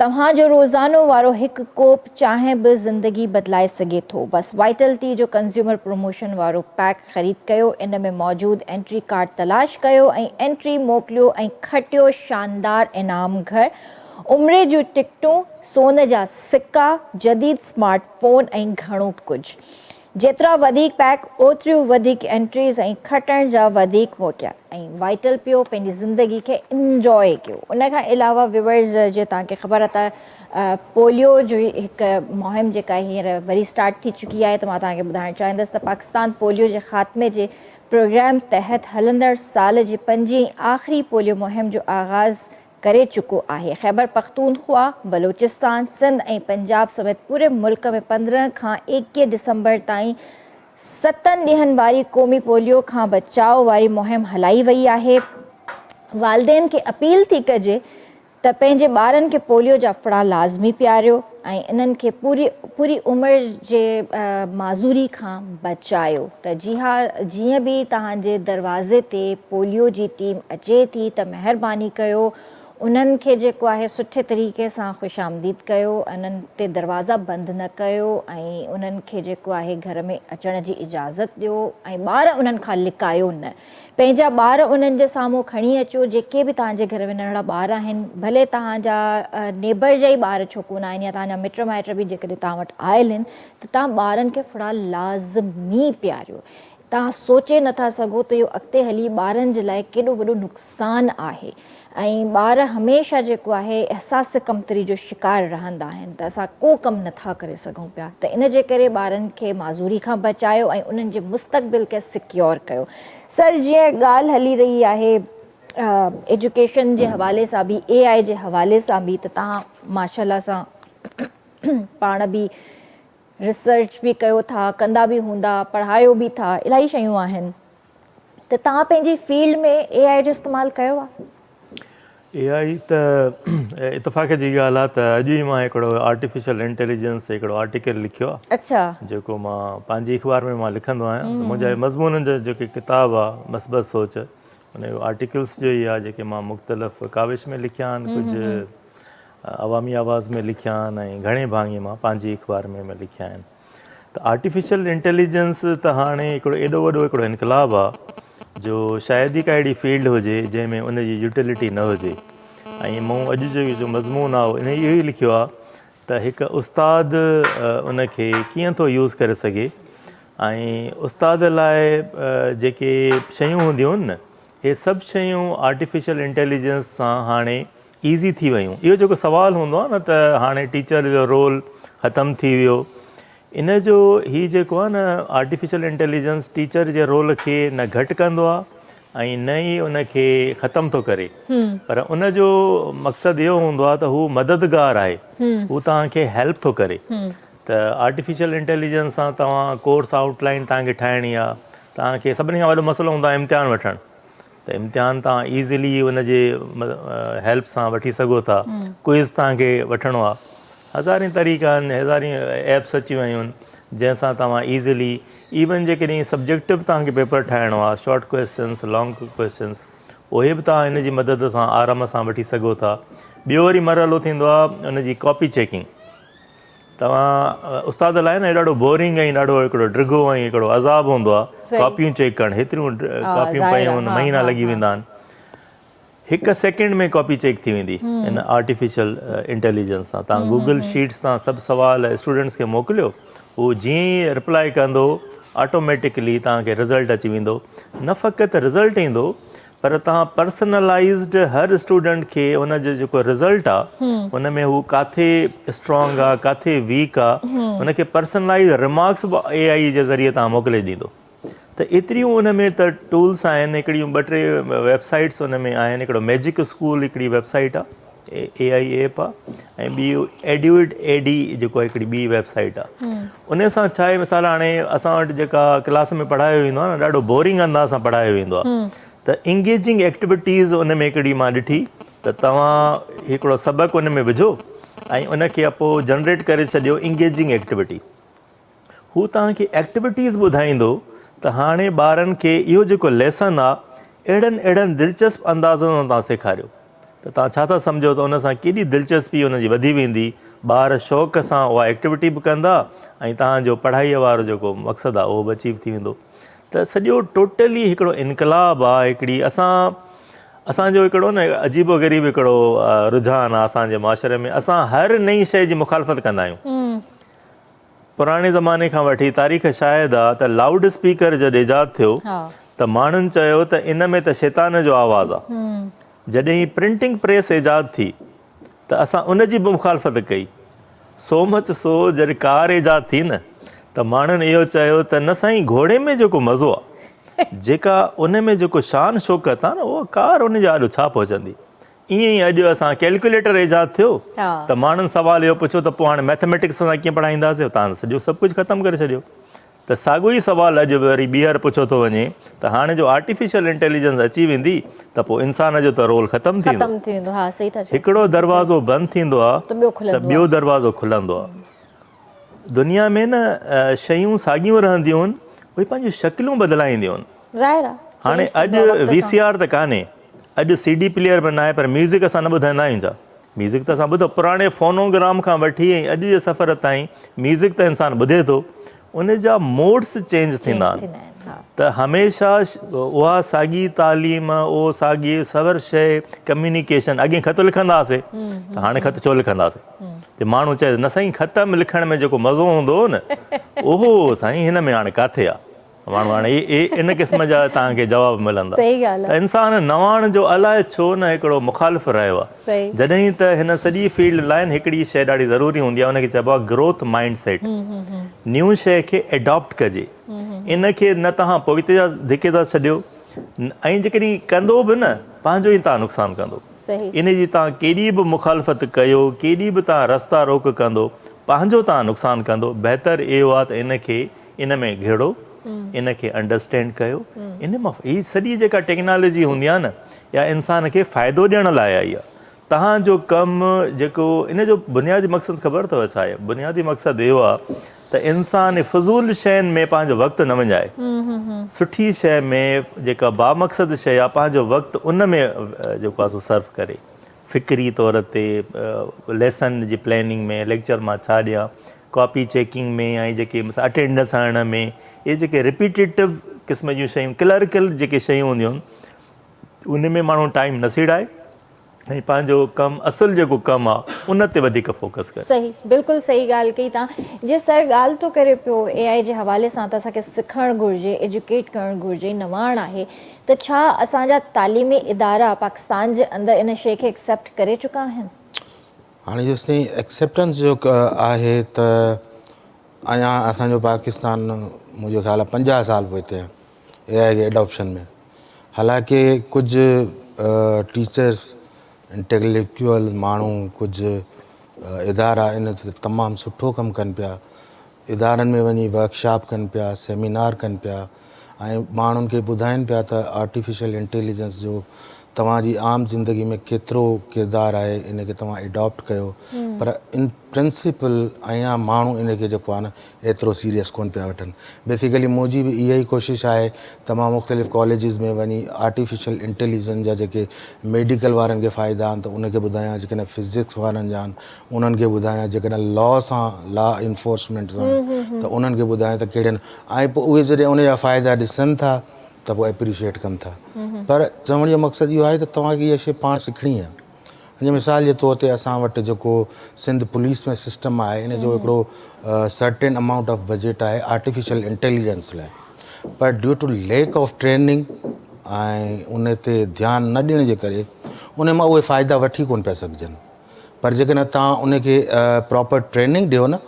तव्हांजो रोज़ानो वारो हिकु कोप चांहि बि ज़िंदगी बदिलाए सघे थो। बसि वाइटल टी जो कंज़्यूमर प्रमोशन वारो पैक ख़रीद कयो, इन में मौजूदु एंट्री कार्ड तलाश कयो ऐं एंट्री मोकिलियो ऐं खटियो शानदार इनाम घर, उमिरि जूं टिकटूं, सोन जा सिक्का, जदीद स्मार्टफोन ऐं घणो कुझु। जेतिरा वधीक पैक ओतिरियूं वधीक एंट्रीज़ ऐं खटण जा वधीक मौक़ा। ऐं वाइटल पियो, पंहिंजी ज़िंदगी खे इंजॉय कयो। उन खां अलावा व्यूअर्स, जे तव्हांखे ख़बर आहे त पोलियो जो हिकु मुहिम जेका हींअर वरी स्टार्ट थी चुकी आहे, त मां तव्हांखे ॿुधाइणु चाहींदसि त पाकिस्तान पोलियो जे ख़ात्मे जे प्रोग्राम तहत हलंदड़ साल जी 5वीं आख़िरी पोलियो मुहिम जो आगाज़ करे चुको आहे। ख़ैबर पख्तूनख्वा, बलूचिस्तान, सिंध ऐं पंजाब समेत पूरे मुल्क में 15 खां 21 दिसंबर ताईं 7 ॾींहंनि वारी क़ौमी पोलियो खां बचाव वारी मुहिम हलाई वई आहे। वालिदेन खे अपील थी कजे त पंहिंजे ॿारनि खे पोलियो जा फड़ा लाज़मी पियारियो ऐं इन्हनि खे पूरी उमिरि जे माज़ूरी खां बचायो। त जी हा, जीअं बि तव्हांजे दरवाज़े ते पोलियो जी टीम अचे थी त महिरबानी कयो उन्हनि खे जेको आहे सुठे तरीक़े सां ख़ुशि आमदीद कयो, उन्हनि ते दरवाज़ा बंदि न कयो ऐं उन्हनि खे जेको आहे घर में अचण जी इजाज़त ॾियो ऐं ॿार उन्हनि खां लिकायो न। पंहिंजा ॿार उन्हनि जे साम्हूं खणी अचो, जेके बि तव्हांजे घर में नंढड़ा ॿार आहिनि, भले तव्हांजा नेबर जा ई ॿार छो कोन आहिनि या तव्हांजा मिट माइट बि जेकॾहिं तव्हां वटि आयल आहिनि, त तव्हां ॿारनि खे फड़ा लाज़मी पियारियो। तव्हां सोचे नथा सघो त इहो अॻिते हली ॿारनि जे लाइ केॾो वॾो नुक़सानु आहे ऐं ॿार हमेशह जेको आहे अहसास कमतरी जो शिकार रहंदा आहिनि त असां को कमु नथा करे सघूं पिया। त इन जे करे ॿारनि खे माज़ूरी खां बचायो ऐं उन्हनि जे मुस्तक़बिल खे सिक्योर कयो। सर, जीअं ॻाल्हि हली रही आहे एजुकेशन जे हवाले सां बि, AI जे हवाले सां बि, त तव्हां माशाल्लाह सां पाण बि रिसर्च बि कयो था, कंदा बि हूंदा, पढ़ायो बि था, इलाही शयूं आहिनि, त तव्हां पंहिंजी फील्ड में AI जो इस्तेमालु कयो आहे? AI त इतफ़ाक़ जी ॻाल्हि आहे त अॼु ई मां हिकिड़ो आर्टिफिशियल इंटेलिजेंस ते हिकिड़ो आर्टिकल लिखियो आहे। अच्छा। जेको मां पंहिंजी अख़बार में मां लिखंदो आहियां। मुंहिंजा मज़मूननि जा जेके किताब आहे मस्बत सोच, उन जो आर्टिकल्स जो ई आहे जेके मां मुख़्तलिफ़ काविश में लिखिया आहिनि, कुझु अवामी आवाज़ में लिखिया आहिनि ऐं घणे भाङे मां पंहिंजी अख़बार में लिखिया आहिनि। त आर्टिफिशियल इंटेलिजेंस त हाणे हिकिड़ो एॾो वॾो हिकिड़ो इनकलाब आहे जो शायदि ई का अहिड़ी फील्ड हुजे जंहिंमें उनजी यूटिलिटी न हुजे। ऐं मूं अॼु जो मज़मून आहे इन इहो ई लिखियो आहे त हिकु उस्ताद उनखे कीअं थो यूज़ करे सघे ऐं उस्ताद लाइ जेके शयूं हूंदियूं आहिनि न, हे सभु शयूं आर्टिफिशियल इंटेलिजेंस सां हाणे ईज़ी थी वियूं। इहो जेको सुवालु हूंदो आहे न त हाणे टीचर जो रोल ख़तमु थी वियो, इन जो हीउ जेको आहे न आर्टिफिशियल इंटेलिजेंस टीचर जे रोल खे न घटि कंदो आहे ऐं न ई उनखे ख़तमु थो करे, पर उन जो मक़सदु इहो हूंदो आहे त हू मददगार आहे, हू तव्हांखे हेल्प थो करे। त आर्टिफिशियल इंटेलिजेंस सां तव्हां कोर्स आउटलाइन तव्हांखे ठाहिणी आहे, तव्हांखे सभिनी खां वॾो मसइलो हूंदो आहे इम्तिहान वठणु, त इम्तिहान तव्हां ईज़िली उनजे हेल्प सां वठी सघो था। क्विज़ तव्हांखे वठिणो आहे, हज़ारें तरीक़ा आहिनि, हज़ारें एप्स अची वियूं आहिनि जंहिंसां तव्हां ईज़िली इवन जेकॾहिं सब्जेक्टिव तव्हांखे पेपर ठाहिणो आहे, शॉर्ट क्वेश्चन्स, लॉन्ग क्वेश्चन्स, उहे बि तव्हां हिन जी मदद सां आराम सां वठी सघो था। ॿियो वरी मरहलो थींदो आहे उनजी कॉपी चेकिंग। तव्हां उस्ताद लाइ न ॾाढो बोरिंग ऐं ॾाढो हिकिड़ो ड्रिगो ऐं हिकिड़ो अज़ाब हूंदो आहे कॉपियूं चेक करणु। हेतिरियूं कॉपियूं पयूं आहिनि, महीना लॻी वेंदा आहिनि। हिकु सेकेंड में कॉपी चेक थी वेंदी इन आर्टिफिशियल इंटेलिजेंस सां। तव्हां गूगल शीट्स तां सभु सवाल स्टूडेंट्स खे मोकिलियो, उहो जीअं ई रिप्लाई कंदो ऑटोमेटिकली तव्हांखे रिज़ल्ट अची वेंदो। न फ़क़ति रिज़ल्ट ईंदो, पर तव्हां पर्सनलाइज़्ड हर स्टूडेंट खे उन जो जेको रिज़ल्ट आहे उन में हू किथे स्ट्रॉन्ग आहे, किथे वीक आहे, उनखे पर्सनलाइज़ रिमार्क्स बि AI जे ज़रिए तव्हां मोकिले ॾींदो। त एतिरियूं उन में त टूल्स आहिनि, हिकिड़ियूं 2-3 वेबसाइट्स उन में आहिनि। हिकिड़ो मैजिक स्कूल हिकिड़ी वेबसाइट आहे, AI ऐप आहे, ऐं ॿी एड्यूड AD जेको हिकिड़ी ॿी वेबसाइट आहे। उन सां छा आहे, मिसाल हाणे असां वटि जेका क्लास में पढ़ायो वेंदो आहे न, ॾाढो बोरिंग अंदाज़ सां पढ़ायो वेंदो आहे, त इंगेजिंग एक्टिविटीज़ उन में हिकिड़ी मां ॾिठी, त तव्हां हिकिड़ो सबक़ु उन में विझो ऐं उनखे पोइ जनरेट करे छॾियो इंगेजिंग एक्टिविटी। हू तव्हांखे एक्टिविटीज़ ॿुधाईंदो त हाणे ॿारनि खे इहो जेको लेसन आहे अहिड़नि दिलचस्प अंदाज़नि सां तव्हां सेखारियो, त तव्हां छा था सम्झो त उन सां केॾी दिलचस्पी उनजी वधी वेंदी। ॿार शौक़ सां उहा एक्टिविटी बि कंदा ऐं तव्हांजो पढ़ाईअ वारो जेको मक़सदु आहे उहो बि अचीव थी वेंदो। त सॼो टोटली हिकिड़ो इनकलाब आहे। हिकिड़ी असांजो हिकिड़ो न अजीबो ग़रीब हिकिड़ो रुझान आहे असांजे माशरे में। असां हर नई शइ जी मुखालफ़त कंदा आहियूं। पुराणे ज़माने खां वठी तारीख़ शायदि आहे त लाउड स्पीकर जॾहिं ईजादु थियो त माण्हुनि चयो त इन में त शैतान जो आवाज़ु आहे। जॾहिं प्रिंटिंग प्रेस ईजादु थी त असां उन जी बि मुखालफ़त कई। सो मच सो जॾहिं कार ईजादु थी न, त माण्हुनि इहो चयो त न साईं, घोड़े में जेको मज़ो आहे, जेका उन में जेको शान शौक़त आहे न, उहा कार उन जा अॼु छा पहुचंदी। ईअं ई अॼु असां कैलकुलेटर ईजादु थियो त माण्हुनि सुवालु इहो पुछो त पोइ हाणे मैथमेटिक्स सां कीअं पढ़ाईंदासीं, तव्हां सॼो सभु कुझु ख़तमु करे छॾियो। त साॻियो ई सुवालु अॼु वरी ॿीहर पुछो थो वञे त हाणे जो आर्टिफिशियल इंटेलिजेंस अची वेंदी त पोइ इंसान जो त रोल ख़तमु थींदो। हिकिड़ो दरवाज़ो बंदि थींदो आहे त ॿियो दरवाज़ो खुलंदो आहे। दुनिया में न शयूं साॻियूं रहंदियूं आहिनि, उहे पंहिंजूं शकिलूं बदिलाईंदियूं आहिनि। हाणे अॼु VCR त कान्हे, अॼु CD प्लेयर बि न आहे, पर म्यूज़िक असां न ॿुधंदा आहियूं छा? म्यूज़िक त असां ॿुधो, पुराणे फोनोग्राम खां वठी ऐं अॼु जे सफ़र ताईं म्यूज़िक त इंसानु ॿुधे थो, उन जा मोड्स चेंज थींदा आहिनि। त हमेशह उहा साॻी तालीम, उहो साॻी सवर शइ कम्युनिकेशन। अॻे ख़त लिखंदा हुआसीं, त हाणे ख़त छो लिखंदासीं? त माण्हू चए न साईं, ख़त लिखण में जेको मज़ो हूंदो हो न, उहो साईं हिन में हाणे किथे आहे? माण्हू हाणे इन क़िस्म जा तव्हांखे जवाब मिलंदा। त इंसान नवाण जो अलाए छो न हिकिड़ो मुखालिफ़ रहियो आहे। जॾहिं त हिन सॼी फील्ड लाइ हिकिड़ी शइ ॾाढी ज़रूरी हूंदी आहे, उनखे चइबो आहे ग्रोथ माइंड सेट। न्यू शइ खे एडॉप्ट कजे, इनखे न तव्हां पोइते जा धिके था छॾियो, ऐं जेकॾहिं कंदो बि न, पंहिंजो ई तव्हां नुक़सानु कंदो। इन जी तव्हां केॾी बि मुखालफ़त कयो, केॾी बि तव्हां रस्ता रोक कंदो, पंहिंजो तव्हां नुक़सानु कंदो। बहितर इहो आहे त इनखे इन में घेड़ो, इनखे अंडरस्टैंड कयो। इन मां हीअ सॼी जेका टेक्नोलॉजी हूंदी आहे न, या इंसान खे फ़ाइदो ॾियण लाइ आई आहे। तव्हांजो कमु जेको इन जो बुनियादी मक़सदु ख़बर अथव छा आहे? बुनियादी मक़सदु इहो आहे त इंसान फ़ज़ूल शयुनि में पंहिंजो वक़्तु न विञाए, सुठी शइ में जेका बामक़सद शइ आहे पंहिंजो वक़्तु उन में जेको आहे सो सर्व करे। फ़िक्री तौर ते लेसन जी प्लैनिंग में, लेक्चर मां छा ॾियां, कॉपी चेकिंग में, ऐं जेके अटेंडेंस हणण में, इहे जेके रिपीटेटिव क़िस्म जूं शयूं, क्लर्कल जेके शयूं हूंदियूं आहिनि, उन में माण्हू टाइम न सीड़ाए, ऐं पंहिंजो कमु असुलु जेको कमु आहे उन ते वधीक फोकस करे। सही, बिल्कुलु सही ॻाल्हि कई तव्हां। जीअं सर ॻाल्हि थो करे पियो AI जे हवाले सां त असांखे सिखणु घुरिजे, एजुकेट करणु घुरिजे, नवाण आहे, त छा असांजा तालीमी इदारा पाकिस्तान जे अंदरि इन शइ खे एक्सेप्ट करे चुका आहिनि? हाणे जेसिताईं एक्सेप्टेंस जो आहे त अञा असांजो पाकिस्तान मुंहिंजो ख़्यालु आहे 50 साल पोइ आहे AI जे एडॉप्शन में। हालांकि कुझु टीचर्स इंटेलेक्चुअल माण्हू कुझु इदारा इन ते तमामु सुठो कमु कनि पिया, इदारनि में वञी वर्कशॉप कनि पिया, सेमिनार कनि पिया ऐं माण्हुनि खे ॿुधाइनि पिया त आर्टिफिशियल इंटेलिजेंस जो तव्हांजी आम ज़िंदगी में केतिरो किरदारु आहे, इन खे तव्हां एडॉप्ट कयो। पर इन प्रिंसिपल अञा माण्हू इन खे जेको आहे न एतिरो सीरियस कोन पिया वठनि। बेसिकली मुंहिंजी बि इहा ई कोशिशि आहे त मां मुख़्तलिफ़ कॉलेजिस में वञी आर्टिफिशियल इंटेलिजेंस जा जेके मेडिकल वारनि खे फ़ाइदा आहिनि त उनखे ॿुधायां, जेकॾहिं फिज़िक्स वारनि जा आहिनि उन्हनि खे ॿुधायां, जेकॾहिं लॉ सां लॉ इन्फोर्समेंट सां त उन्हनि खे ॿुधायां त कहिड़े ऐं पोइ उहे जॾहिं उनजा फ़ाइदा ॾिसनि था त पोइ एप्रिशिएट कनि था। पर चवण जो मक़सदु इहो आहे त तव्हांखे इहा शइ पाण सिखणी आहे। जीअं मिसाल जे तौर ते असां वटि जेको सिंध पुलिस में सिस्टम आहे इन जो हिकिड़ो सर्टेन अमाउंट ऑफ बजट आहे आर्टिफिशियल इंटेलिजेंस लाइ, पर due to lack of training ऐं उन ते ध्यानु न ॾियण जे करे उन मां उहे फ़ाइदा वठी कोन पिया सघजनि। पर जेकॾहिं तव्हां उनखे प्रॉपर ट्रेनिंग ॾियो न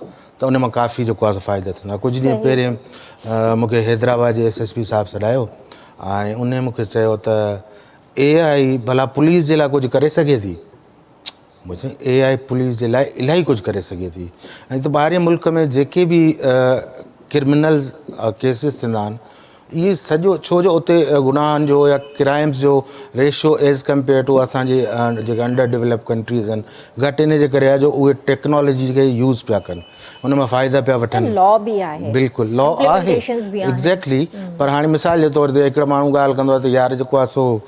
त उन मां काफ़ी जेको आहे फ़ाइदा थींदा। कुझु ॾींहं पहिरियों मूंखे हैदराबाद जे SSP साहिबु सॾायो ऐं उन मूंखे चयो त AI भला पुलिस जे लाइ कुझु करे सघे थी। मुंहिंजो AI पुलिस जे लाइ इलाही कुझु करे सघे थी। ऐं त ॿाहिरि मुल्क में जेके बि क्रिमिनल केसिस थींदा आहिनि इहे सॼो छो जो उते गुनाहनि जो या क्राइम्स जो रेशो एज़ कम्पेयर टू असांजे जेके अंडर डेवलप कंट्रीज़ आहिनि घटि इन जे करे आहे जो उहे टेक्नोलॉजी खे यूज़ पिया कनि, उन मां फ़ाइदा पिया वठनि। लॉ बि आहे, बिल्कुलु लॉ आहे, एग्ज़ैक्टली। पर हाणे मिसाल जे तौर ते हिकिड़ो माण्हू ॻाल्हि कंदो आहे त यार जेको आहे सो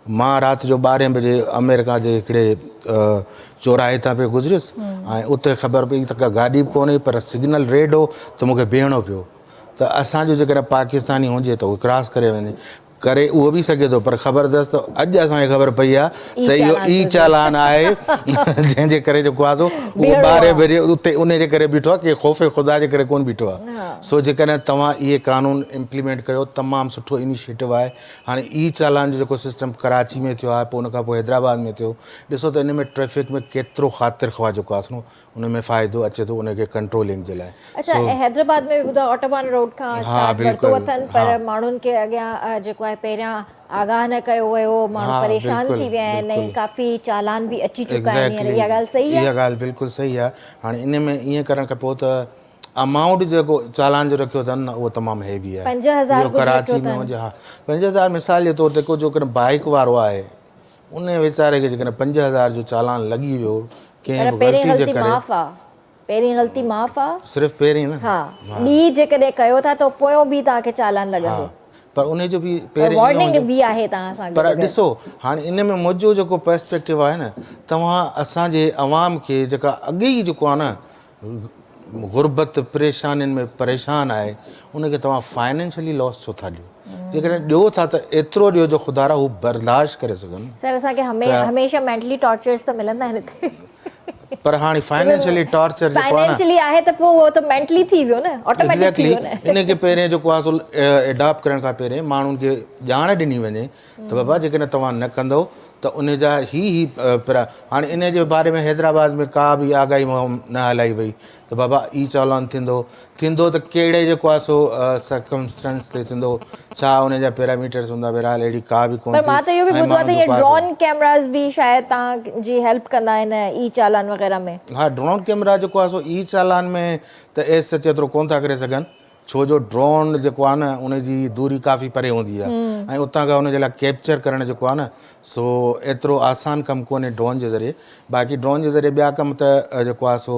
मां राति जो 12 बजे अमेरिका जे हिकिड़े चौराहे तां पियो गुज़रियुसि ऐं उते ख़बर पई त का गाॾी बि कोन्हे पर सिग्नल रेड हो त मूंखे बीहणो पियो। त असांजो जेकॾहिं पाकिस्तानी हुजे त उहो क्रॉस करे वञे, करे उहो बि सघे थो, पर ख़बरदस्त अॼु असांखे ख़बर पई आहे त इहो ई चालान आहे जंहिंजे करे जेको आहे सो उहो 12 बजे उते उन जे करे बीठो आहे कि ख़ौफ़ ख़ुदा जे करे कोन बीठो आहे। सो जेकॾहिं तव्हां इहे क़ानून इम्प्लीमेंट कयो तमामु सुठो इनिशिएटिव आहे। हाणे ई चालान जो जेको सिस्टम कराची में थियो आहे, पोइ उन खां पोइ हैदराबाद में थियो, ॾिसो त इन में ट्रैफ़िक में केतिरो ख़ातिर ख़्वाह जेको आहे सो उन में फ़ाइदो अचे थो उनखे कंट्रोलिंग जे लाइ। अच्छा, हैदराबाद में ॿुधो ऑटोबान रोड खां स्टार्ट वरितो अथनि, पर माण्हुनि खे अॻियां जेको आहे पहिरियां आगाह न कयो वियो, माण्हू परेशान थी विया आहिनि ऐं काफ़ी चालान बि अची चुका आहिनि। इहा ॻाल्हि सही आहे? इहा ॻाल्हि बिल्कुलु सही आहे। हाणे इन में ईअं करण खां पोइ त अमाउंट जेको चालान जो रखियो अथनि न उहो तमामु हेवी आहे। 5000 कराची में हुजे, हा 5000 मिसाल जे तौर ते को जेकॾहिं बाइक वारो आहे उन वीचारे खे जेकॾहिं 5000 जो चालान लॻी वियो कंहिं बि ग़लती जे करे, पहिरीं ग़लती माफ़ आहे, सिर्फ़ु पहिरीं न, हा ॿी जेकॾहिं कयो था त पोयों बि तव्हांखे चालान लॻंदो, पर उन जो बि पहिरीं वार्निंग बि आहे तव्हां सां। पर ॾिसो हाणे इन में मुंहिंजो जेको पर्सपेक्टिव आहे न, तव्हां असांजे अवाम खे जेका अॻे ई जेको आहे न गुरबत परेशानियुनि में परेशान आहे उनखे तव्हां फाइनेंशियली लॉस छो था ॾियो? जेकॾहिं ॾियो था त एतिरो ॾियो जो ख़ुदा हू बर्दाश्त करे सघनि। सर असांखे हमेशह मेंटली टॉर्चर्स त मिलंदा आहिनि हिते, पर हाणे फाइनेंशियली टॉर्चर जेको आहे न फाइनेंशियली आहे त पोइ उहो त मेंटली थी वियो न, ऑटोमेटिक थी वियो न। इनखे पहिरें जेको आहे सो एडॉप्ट करण खां पहिरें माण्हुनि खे ॼाण ॾिनी वञे त बाबा जेकॾहिं तव्हां न कंदो त उन जा ई हाणे इन जे बारे में हैदराबाद में का बि आगाही न हलाई वई त बाबा ई चालान थींदो त कहिड़े जेको आहे सो सर्कमस्टेंस ते थींदो, छा उन जा पैरामीटर्स हूंदा, बहरहाल अहिड़ी का बि कोन। पर मां त इहो बि ॿुधो आहे त इहे ड्रोन कैमरास बि शायदि तव्हांजी हेल्प कंदा आहिनि ई चालान वग़ैरह में। हा, ड्रोन कैमरा जेको आहे सो ई चालान में त एस सच एतिरो कोन था करे सघनि, छो जो ड्रोन जेको आहे न उनजी दूरी काफ़ी परे हूंदी आहे ऐं उतां खां उनजे लाइ कैप्चर करणु जेको आहे न सो एतिरो आसान कमु कोन्हे ड्रोन जे ज़रिए। बाक़ी ड्रोन जे ज़रिए ॿिया कम त जेको आहे सो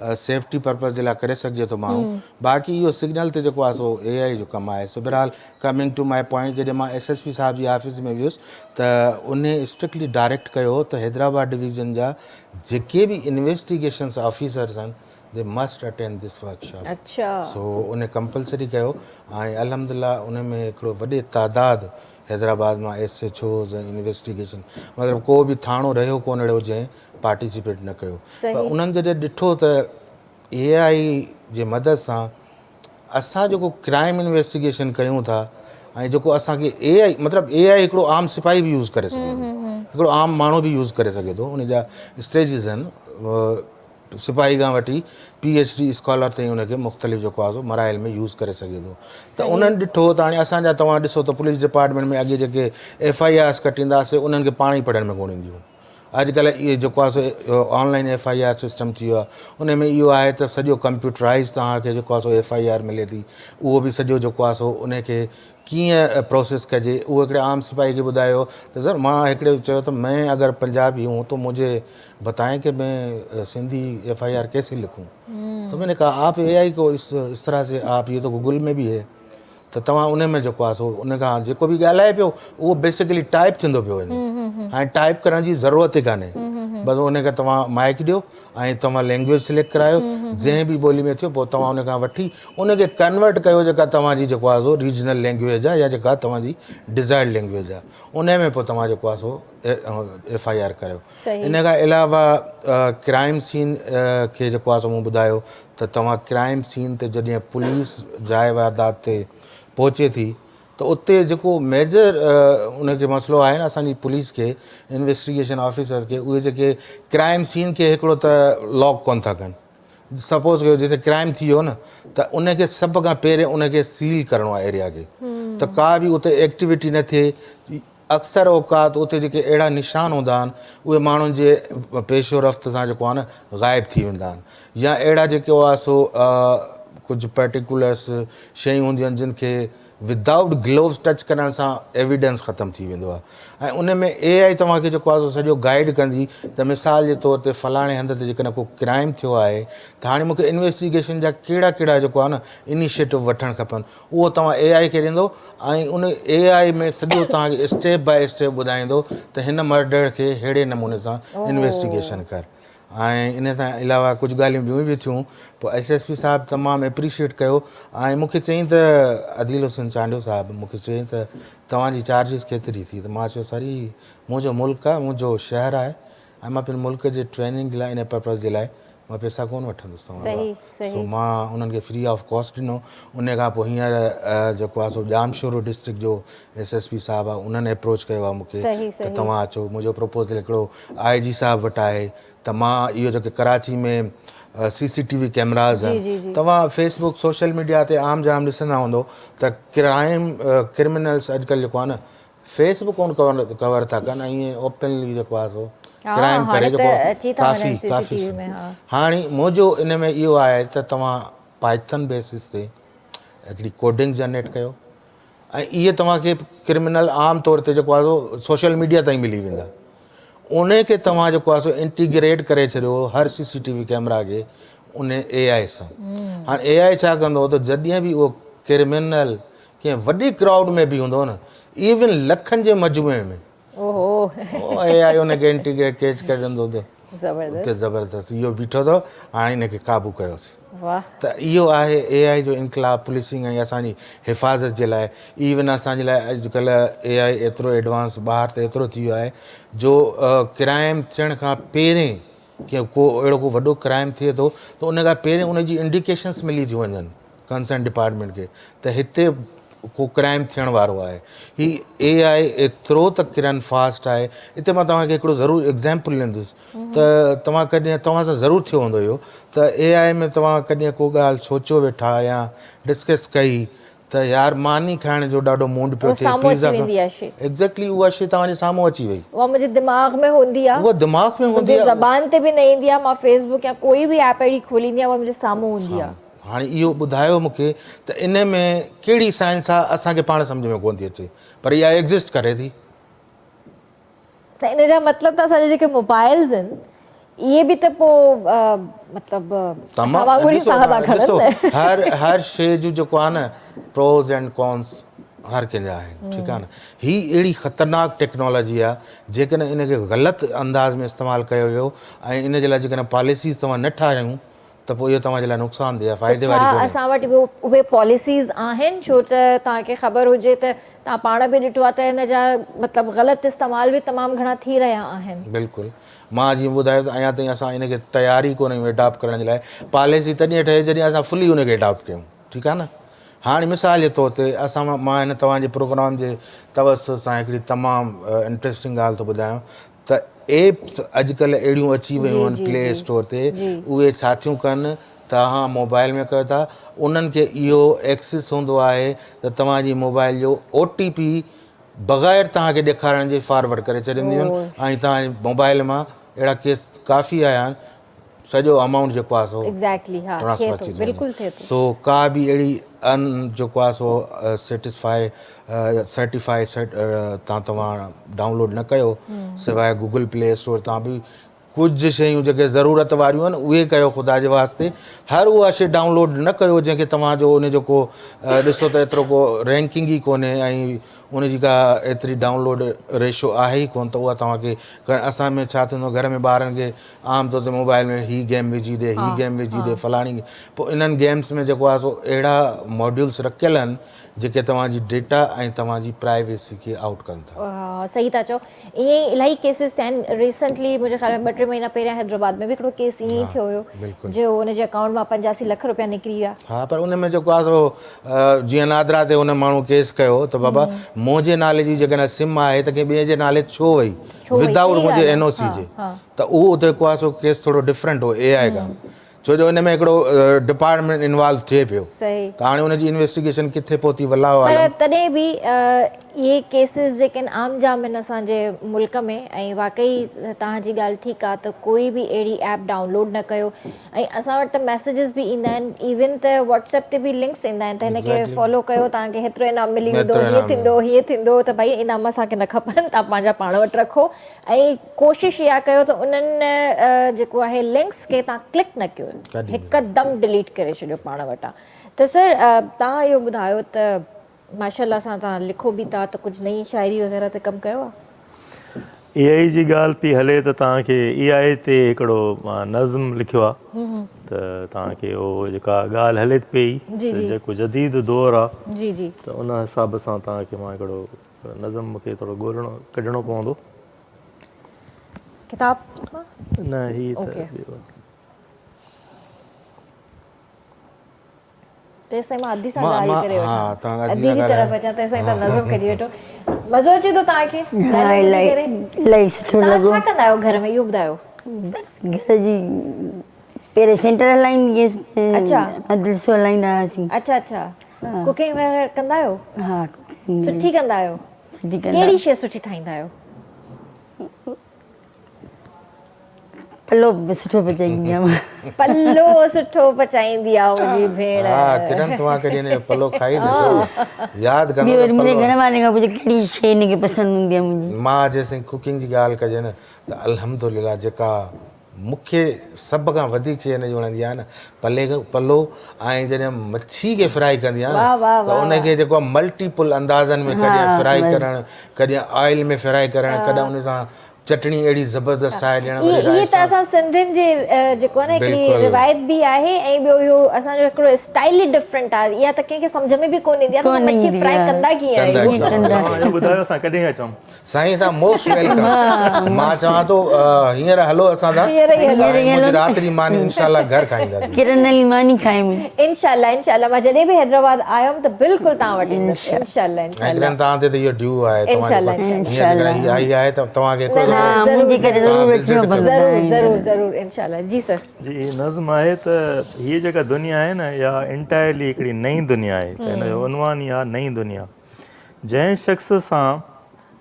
सेफ्टी पर्पज़ जे लाइ करे सघिजे थो माण्हू। बाक़ी इहो सिग्नल ते जेको आहे सो AI जो कमु आहे। सो बहरहाल कमिंग टू माई पॉइंट, जॾहिं मां SSP साहिब जी ऑफिस में वियुसि त उन स्ट्रिक्टली डायरेक्ट कयो त हैदराबाद डिवीज़न जा जेके बि इन्वेस्टिगेशन्स ऑफिसर्स आहिनि they must attend this workshop. अच्छा, सो उन कंपलसरी कयो ऐं अल्हम्दुलिल्लाह उन में हिकिड़ो वॾे तादाद हैदराबाद मां SHOs ऐं इन्वेस्टिगेशन मतिलबु को बि थाणो रहियो कोन अहिड़ो जंहिं पार्टिसिपेट न कयो पर उन्हनि जॾहिं ॾिठो त AI जे मदद सां असां जेको क्राइम इन्वेस्टिगेशन कयूं था ऐं जेको असांखे AI मतिलबु AI हिकिड़ो आम सिपाही बि यूज़ करे सघे थो हिकिड़ो आम माण्हू बि यूज़ करे सघे थो उन जा स्टेजिस आहिनि सिपाही खां वठी PhD स्कॉलर ताईं उनखे मुख़्तलिफ़ जेको आहे सो मराइल में यूज़ करे सघे थो त उन्हनि ॾिठो त हाणे असांजा तव्हां ॾिसो त पुलिस डिपार्टमेंट में अॻे जेके FIRs कटींदासीं उन्हनि खे पाण ई पढ़ण में कोन ईंदियूं अॼुकल्ह इहे जेको आहे सो ऑनलाइन FIR सिस्टम थी वियो आहे उन में इहो आहे त सॼो कंप्यूटराइज़ तव्हांखे जेको आहे सो FIR मिले थी उहो बि सॼो जेको आहे सो उनखे कीअं प्रोसेस कजे उहो हिकिड़े आम सिपाही खे ॿुधायो त सर मां हिकिड़े चयो त मैं अगर पंजाबी हूँ तो मुझे बताएं कि मैं सिंधी FIR कैसे लिखूं तो मैंने कहा आप AI को इस तरह से आप ये तो गूगल में भी है त तव्हां उन में जेको आहे सो उन खां जेको बि ॻाल्हाए पियो उहो बेसिकली टाइप थींदो पियो वञे हाणे टाइप करण जी ज़रूरत ई कान्हे बसि उनखे तव्हां माइक ॾियो ऐं तव्हां लैंग्वेज सिलेक्ट करायो जंहिं बि ॿोली में थियो पोइ तव्हां उन खां वठी उनखे कन्वर्ट कयो जेका तव्हांजी जेको आहे सो रीजनल लैंग्वेज आहे या जेका तव्हांजी डिज़ायर्ड लैंग्वेज आहे उन में पोइ तव्हां जेको आहे सो FIR करियो इन खां अलावा क्राइम सीन खे जेको आहे सो मूं ॿुधायो त तव्हां क्राइम सीन ते जॾहिं पुलिस जाइ वारदात ते पहुचे थी त उते जेको मेजर उनखे मसइलो आहे न असांजी पुलिस खे इन्वेस्टिगेशन ऑफिसर खे उहे जेके क्राइम सीन खे हिकिड़ो त लॉक कोन था कनि सपोज़ कयो जिते क्राइम थी वियो न त उनखे सभ खां पहिरियों उनखे सील करिणो आहे एरिया खे त का बि उते एक्टिविटी न थिए अक्सर औकात उते जेके अहिड़ा निशान हूंदा आहिनि उहे माण्हुनि जे पेशो रफ़्त सां जेको आहे न ग़ाइबु थी वेंदा आहिनि या अहिड़ा जेको आहे सो कुझु पर्टिकुलर्स शयूं हूंदियूं आहिनि जिन खे विदाउट ग्लोव्स टच करण सां एविडेंस ख़तमु थी वेंदो आहे ऐं उन में AI तव्हांखे जेको आहे सो सॼो गाइड कंदी त मिसाल जे तौर ते फलाणे हंध ते जेकॾहिं को क्राइम थियो आहे त हाणे मूंखे इन्वेस्टिगेशन जा कहिड़ा कहिड़ा जेको आहे न इनिशिएटिव वठणु खपनि उहो तव्हां AI खे ॾींदो ऐं उन AI में सॼो तव्हांखे स्टेप बाय स्टेप ॿुधाईंदो त हिन मर्डर खे अहिड़े नमूने सां इन्वेस्टिगेशन कर ऐं इन खां अलावा कुझु ॻाल्हियूं ॿियूं बि थियूं पोइ SSP साहिबु तमामु एप्रिशिएट कयो ऐं मूंखे चयईं त आदिल हुसैन चांडियो साहिबु मूंखे चयईं त तव्हांजी चार्जिस केतिरी थी त मां चयो सर ही मुंहिंजो मुल्क आहे मुंहिंजो शहरु आहे ऐं मां पंहिंजे मुल्क जे ट्रेनिंग लाइ इन पर्पज़ जे लाइ मां पैसा कोन वठंदुसि तव्हां सो मां उन्हनि खे फ्री ऑफ कॉस्ट ॾिनो उन खां पोइ हींअर जेको आहे सो जामशोरो डिस्ट्रिक्ट जो SSP साहिबु आहे उन्हनि अप्रोच कयो आहे मूंखे त तव्हां अचो मुंहिंजो प्रपोज़ल हिकिड़ो IG साहिबु वटि आहे त मां इहो जेके कराची में CCTV कैमराज़ आहिनि तव्हां फेसबुक सोशल मीडिया ते आम जाम ॾिसंदा हूंदो त क्रिमिनल्स अॼुकल्ह जेको आहे न फेसबुक कोन कवर था कनि ऐं ईअं ओपनली जेको आहे सो क्राइम करे जेको काफ़ी हाणे मुंहिंजो इन में इहो आहे त तव्हां पाइथन बेसिस ते हिकिड़ी कोडिंग जनरेट कयो ऐं इहे तव्हांखे क्रिमिनल आम तौर ते जेको आहे सो सोशल मीडिया ताईं मिली वेंदा उन खे तव्हां जेको आहे सो इंटीग्रेट करे छॾियो हर CCTV कैमरा खे उन AI सां हाणे AI छा कंदो त जॾहिं बि उहो क्रिमिनल कंहिं वॾी क्राउड में बि हूंदो न इवन लखनि जे मजमूए में AI उनखे इंटीग्रेट कैच करे ॾींदो उते ज़बरदस्त इहो बीठो अथव हाणे हिनखे क़ाबू कयोसीं त इहो आहे AI जो इनकलाब पुलिसिंग ऐं असांजी हिफ़ाज़त जे लाइ इवन असांजे लाइ अॼुकल्ह AI एतिरो एडवांस ॿाहिरि त एतिरो थी वियो आहे जो क्राइम थियण खां पहिरें की को अहिड़ो को वॾो क्राइम थिए थो त उन खां पहिरें उनजी इंडिकेशन्स मिली थियूं वञनि कंसर्न डिपार्टमेंट खे त हिते को क्राइम थियण वारो आहे ही AI एतिरो त किरन फास्ट आहे हिते मां तव्हांखे हिकिड़ो ज़रूरु एग्ज़ाम्पल ॾींदुसि त तव्हां कॾहिं तव्हां सां ज़रूरु थियो हूंदो इहो त AI में तव्हां कॾहिं को ॻाल्हि सोचियो वेठा या डिस्कस कई त यार मानी खाइण जो ॾाढो मूड पियो थिए पिज़्ज़ा एग्ज़ैक्टली उहा शइ तव्हांजे साम्हूं अची वई उहा मुंहिंजे दिमाग़ में हूंदी आहे उहा दिमाग़ में हूंदी आहे ज़बान ते बि न ईंदी आहे मां फेसबुक या कोई बि ऐप अहिड़ी खोलींदी आहियां उहा मुंहिंजे साम्हूं हूंदी आहे हाणे इहो ॿुधायो मूंखे त इन में कहिड़ी साइंस आहे असांखे पाण सम्झ में कोन थी अचे पर इहा एग्ज़िस्ट करे थी त इन जा मतिलबु त असांजा जेके मोबाइल्स आहिनि इहे बि त पोइ मतिलबु हर शइ जो जेको आहे न प्रोज एंड कॉन्स हर कंहिंजा आहिनि ठीकु आहे न हीअ अहिड़ी ख़तरनाक टेक्नोलॉजी आहे जेकॾहिं इनखे ग़लति अंदाज़ में इस्तेमालु कयो वियो ऐं इन जे लाइ जेकॾहिं पॉलिसीज़ तव्हां न ठाहियूं त पोइ इहो तव्हांजे लाइ नुक़सानदेह आहे फ़ाइदे वारी कोन्हे असां वटि उहे पॉलिसीज़ आहिनि छो त तव्हांखे ख़बर हुजे त तव्हां पाण बि ॾिठो आहे त हिन जा मतिलबु ग़लति इस्तेमाल बि तमामु घणा थी रहिया आहिनि। बिल्कुलु मां जीअं ॿुधायो त अञा ताईं असां इनखे तयारी कोन आहियूं एडॉप्ट करण जे लाइ। पॉलिसी तॾहिं ठहे जॾहिं असां फुली उनखे एडॉप्ट कयूं, ठीकु आहे न। हाणे मिसाल जे तौर ते असां मां हिन तव्हांजे प्रोग्राम जे तवसुस सां हिकिड़ी तमामु इंट्रस्टिंग ॻाल्हि थो ॿुधायां त एप्स अॼुकल्ह अहिड़ियूं अची वियूं आहिनि प्ले स्टोर ते, उहे छा थियूं कनि, तव्हां मोबाइल में कयो था, उन्हनि खे इहो एक्सेस हूंदो आहे त तव्हांजी मोबाइल जो OTP बग़ैर तव्हांखे ॾेखारण जे फॉरवर्ड करे छॾींदियूं आहिनि ऐं तव्हांजे मोबाइल मां अहिड़ा केस काफ़ी आया आहिनि, सॼो अमाउंट जेको आहे सो एग्ज़ैक्टली हा थिए थो, बिल्कुलु थिए थो। सो का बि अहिड़ी जेको आहे सो सर्टिफाई तव्हां डाउनलोड न कयो, सवाइ गूगल प्ले स्टोर तां बि कुझु शयूं जेके ज़रूरत वारियूं आहिनि उहे कयो ख़ुदा जे वास्ते। हर उहा शइ डाउनलोड न कयो जंहिंखे तव्हांजो उनजो को ॾिसो त एतिरो को रैंकिंग ई कोन्हे ऐं उनजी का एतिरी डाउनलोड रेशो आहे ई कोन, त उहा तव्हांखे असां में छा थींदो, घर में ॿारनि खे आम तौर ते मोबाइल में हीअ गेम विझी ॾे, हीअ गेम विझी ॾे, फलाणी, पोइ इन्हनि गेम्स में जेको आहे सो अहिड़ा मॉड्यूल्स रखियल आहिनि जेके तव्हांजी डेटा ऐं तव्हांजी प्राइवेसी खे आउट कनि था। सही था चओ, ईअं ई इलाही केसिस थिया आहिनि। रिसेंटली मुंहिंजे ख़्याल में 2-3 महीना पहिरियां हैदराबाद में बि हिकिड़ो केस ईअं ई थियो हुयो जो हुनजे अकाउंट मां 85 लख रुपया निकिरी विया। हा, पर उन में जेको आहे सो जीअं नादरा ते हुन माण्हू केस कयो त बाबा मुंहिंजे नाले जी जेकॾहिं सिम आहे त कंहिं ॿिए जे नाले छो वई विदाउट मुंहिंजे NOC जे, त उहो जेको आहे सो केस थोरो डिफरेंट हो AI खां, छो जो इन में हिकिड़ो डिपार्टमेंट इन्वॉल्व थिए पियो, त हाणे हुनजी इन्वेस्टिगेशन किथे पहुती वल्लाह पर तॾहिं बि इहे केसिस जेके आहिनि आम जाम आहिनि असांजे मुल्क में, ऐं वाकई तव्हांजी ॻाल्हि ठीकु आहे त कोई बि अहिड़ी ऐप डाउनलोड न कयो। ऐं असां वटि त मैसेजिस बि ईंदा आहिनि, इवन त व्हाट्सएप ते बि लिंक्स ईंदा आहिनि त हिनखे फॉलो कयो, तव्हांखे हेतिरो इनाम मिली वेंदो, हीअं थींदो, हीअं थींदो, त भई इनाम असांखे न खपनि, तव्हां पंहिंजा पाण वटि रखो ऐं कोशिशि इहा कयो त उन्हनि जेको आहे लिंक्स खे तव्हां क्लिक न कयो, हिकदमि डिलीट करे छॾियो पाण वटां। त सर तव्हां इहो ॿुधायो त माशाल्लाह सां तव्हां लिखो बि था, त कुझु नई शाइरी वग़ैरह ते कमु कयो आहे? AI जी ॻाल्हि पई हले त तव्हांखे AI ते हिकिड़ो मां नज़्म लिखियो आहे, त तव्हांखे उहो जेका ॻाल्हि हले पई जेको जदीद दौरु आहे जी जी त उन हिसाब सां तव्हांखे मां हिकिड़ो नज़्म मूंखे थोरो ॻोल्हणो कढणो पवंदो। किताब न ही तेसिताईं मां अधी सां ॻाल्हि करे वठां, अधी जी तरफ़ अचां तेसिताईं तव्हां नज़म कढी वठो। मज़ो अचे थो तव्हांखे? हा, इलाही सुठो लॻो। छा कंदा आहियो घर में इहो ॿुधायो? बसि घर जी पहिरें सेंटर हलाईंदी हुअसि, अच्छा मदरसो हलाईंदा हुआसीं। अच्छा अच्छा, कुकिंग वग़ैरह कंदा आहियो? हा, सुठी कंदा आहियो? सुठी कंदा। कहिड़ी शइ सुठी ठाहींदा आहियो? पलो सुठो पचाईंदी आहियां। पलो सुठो पचाईंदी आहे मुंहिंजी भेण। हा, किरण तव्हां कॾहिं पलो खाई ॾिसो, यादि कंदो मुंहिंजे घर वारनि खां पुछे कहिड़ी शइ हिनखे पसंदि हूंदी आहे मुंहिंजी। मां जेसिताईं कुकिंग जी ॻाल्हि कजे न त अल्हम्दुलिल्लाह जेका मूंखे सभ खां वधीक शइ हिनजी वणंदी आहे न पलो ऐं जॾहिं मच्छी खे फ्राई कंदी आहे न त उनखे जेको आहे मल्टीपल अंदाज़नि में कॾहिं फ्राई करणु, कॾहिं ऑइल में फ्राई करणु, कॾहिं उन सां चटणी अहिड़ी ज़बरदस्त ठाहे ॾियण। इहे त असां सिंधियुनि जे जेको आहे न हिकिड़ी रिवायत बि आहे, ऐं ॿियो इहो असांजो हिकिड़ो स्टाइल ई डिफरेंट आहे। इहा त कंहिंखे सम्झ में बि कोन ईंदी आहे त मच्छी फ्राई कंदा कीअं आहियो? ॿुधायो असां कॾहिं अचूं? साईं तव्हां मोस्ट वेलकम। मां चवां थो हींअर हलो असां सां रात्रि मानी इंशाल्लाह घर खाईंदासीं। किरण वाली मानी खाइयूं इंशाल्लाह इंशाल्लाह। मां जॾहिं बि हैदराबाद आयमि त बिल्कुलु तव्हां वटि ईंदसि इंशाल्लाह इंशाल्लाह। तव्हां ते त इहो ड्यू आहे, तव्हांजी आई आहे त तव्हांखे ज़रूरु ज़रूरु इंशाल्लाह। जी सर। जी नज़्म आहे त हीअ जेका दुनिया आहे न इहा इंटायरली हिकिड़ी नई दुनिया आहे, त हिन जो उनवान ई आहे नई दुनिया। जंहिं शख़्स सां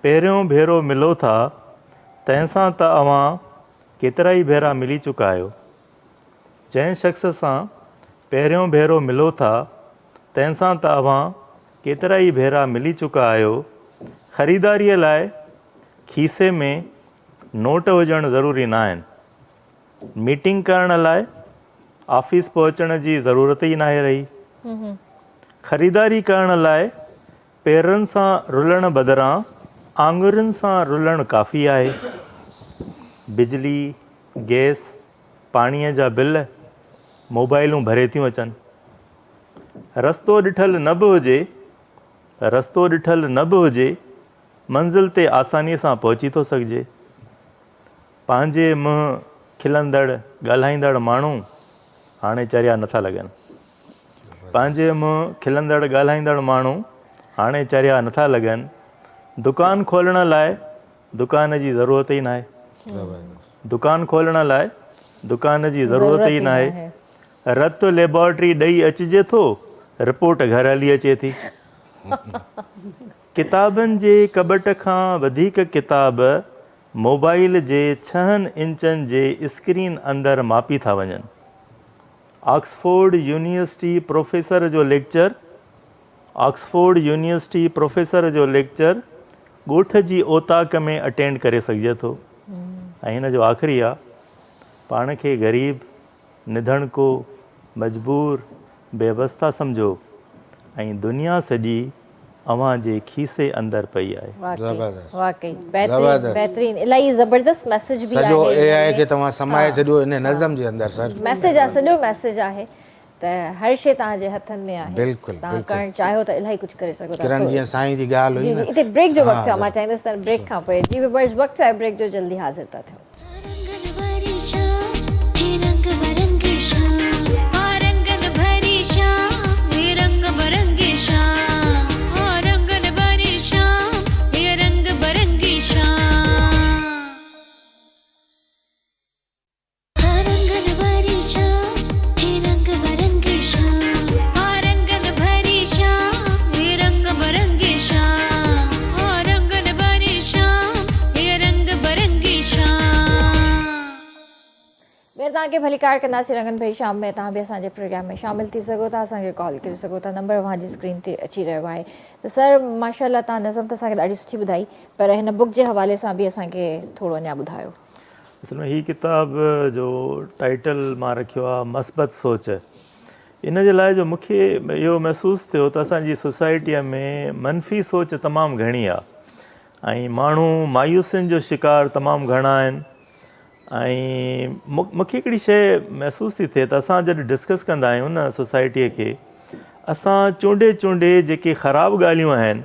पहिरियों भेरो मिलो था तंहिंसां त अव्हां केतिरा ई भेरा मिली चुका आहियो। जंहिं शख़्स सां पहिरियों भेरो मिलो था तंहिंसां त अव्हां केतिरा ई भेरा मिली चुका आहियो। ख़रीदारीअ लाइ खीसे में नोट हुजणु ज़रूरी न आहिनि। मीटिंग करण लाइ ऑफिस पहुचण जी ज़रूरत ई नाहे रही। ख़रीदारी करण लाइ पेरनि सां रुलण बदिरां आङुरियुनि सां रुलणु काफ़ी आहे। बिजली, गैस, पाणीअ जा बिल, मोबाइलूं भरे थियूं अचनि। रस्तो ॾिठल न बि हुजे रस्तो ॾिठल न बि हुजे मंज़िल ते आसानीअ सां पहुची थो सघिजे। पंहिंजे मुंहुं खिलंदड़ ॻाल्हाईंदड़ माण्हू हाणे चरिया नथा लॻनि। पंहिंजे मुंहुं खिलंदड़ ॻाल्हाईंदड़ माण्हू हाणे चरिया नथा लॻनि। दुकान खोलण लाइ दुकान जी ज़रूरत ई न आहे। दुकान खोलण लाइ दुकान जी ज़रूरत ई न आहे। रत लेबॉर्ट्री ॾेई अचिजे थो, रिपोर्ट घर हली अचे थी। किताबनि जे कॿट खां वधीक किताब मोबाइल जे 6 इंचनि जे स्क्रीन अंदरि मापी था वञनि। ऑक्सफोर्ड यूनिवर्सिटी प्रोफेसर जो लेक्चर ॻोठ जी ओताक में अटेंड करे सघिजे थो। ऐं हिन जो आख़िरी आहे, पाण खे ग़रीब, निधणको, मजबूर, बेवस्था सम्झो ऐं दुनिया सॼी अव्हां जे खीसे अंदरि पई आहे। वाकई बेहतरीन, इलाही ज़बरदस्त मैसेज बि आहे। सॼो AI खे तव्हां समाए छॾियो इन नज़म जे अंदरि सर। मैसेज आहे, सॼो मैसेज आहे त हर शइ तव्हांजे हथनि में आहे। बिल्कुलु, तव्हां करणु चाहियो त इलाही कुझु करे सघो था। किरण जीअं साईं जी ॻाल्हि हुई न, हिते ब्रेक जो वक़्तु आहे, मां चाहींदसि त ब्रेक खां पोइ जी विवर्स वक़्तु आहे ब्रेक जो, जल्दी हाज़िर था थियूं। तव्हांखे भली कार कंदासीं रंगनि भरी शाम में। तव्हां बि असांजे प्रोग्राम में शामिल थी सघो था, असांखे कॉल करे सघो था। नंबर अव्हांजी स्क्रीन ते अची रहियो आहे। त सर माशाल्लाह तव्हां नज़म त असांखे ॾाढी सुठी ॿुधाई, पर हिन बुक जे हवाले सां बि असांखे थोरो अञा ॿुधायो। असल में हीअ किताब जो टाइटल मां रखियो आहे मस्बत सोच। इन जे लाइ जो मूंखे इहो महसूसु थियो त असांजी सोसाइटीअ में मनफ़ी सोच तमामु घणी आहे ऐं माण्हू मायूसियुनि जो शिकार तमामु घणा आहिनि। ऐं मूंखे हिकिड़ी शइ महसूसु थी थिए त असां जॾहिं डिस्कस कंदा आहियूं न सोसाइटीअ खे, असां चूंडे जेके ख़राबु ॻाल्हियूं आहिनि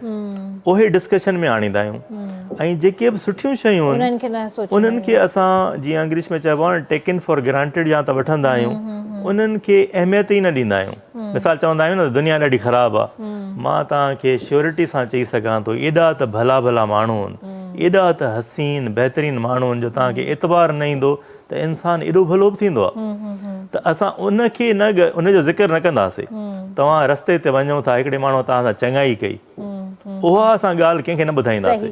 उहे डिस्कशन में आणींदा आहियूं ऐं जेके बि सुठियूं शयूं आहिनि उन्हनि खे असां जीअं इंग्लिश में चइबो आहे टेकन फॉर ग्रांटेड या त वठंदा आहियूं, उन्हनि खे अहमियत ई न ॾींदा आहियूं। मिसाल चवंदा आहियूं न दुनिया ॾाढी ख़राबु आहे, मां तव्हांखे श्योरिटी सां चई सघां थो एॾा त भला माण्हू आहिनि, एॾा त हसीन बहितरीन माण्हू आहिनि जो तव्हांखे एतबार न ईंदो त इंसानु एॾो भलो बि थींदो आहे। त असां उनखे उनजो ज़िक्र न कंदासीं। तव्हां रस्ते ते वञो था, हिकिड़े माण्हू तव्हां सां चङाई कई, उहा असां ॻाल्हि कंहिंखे न ॿुधाईंदासीं।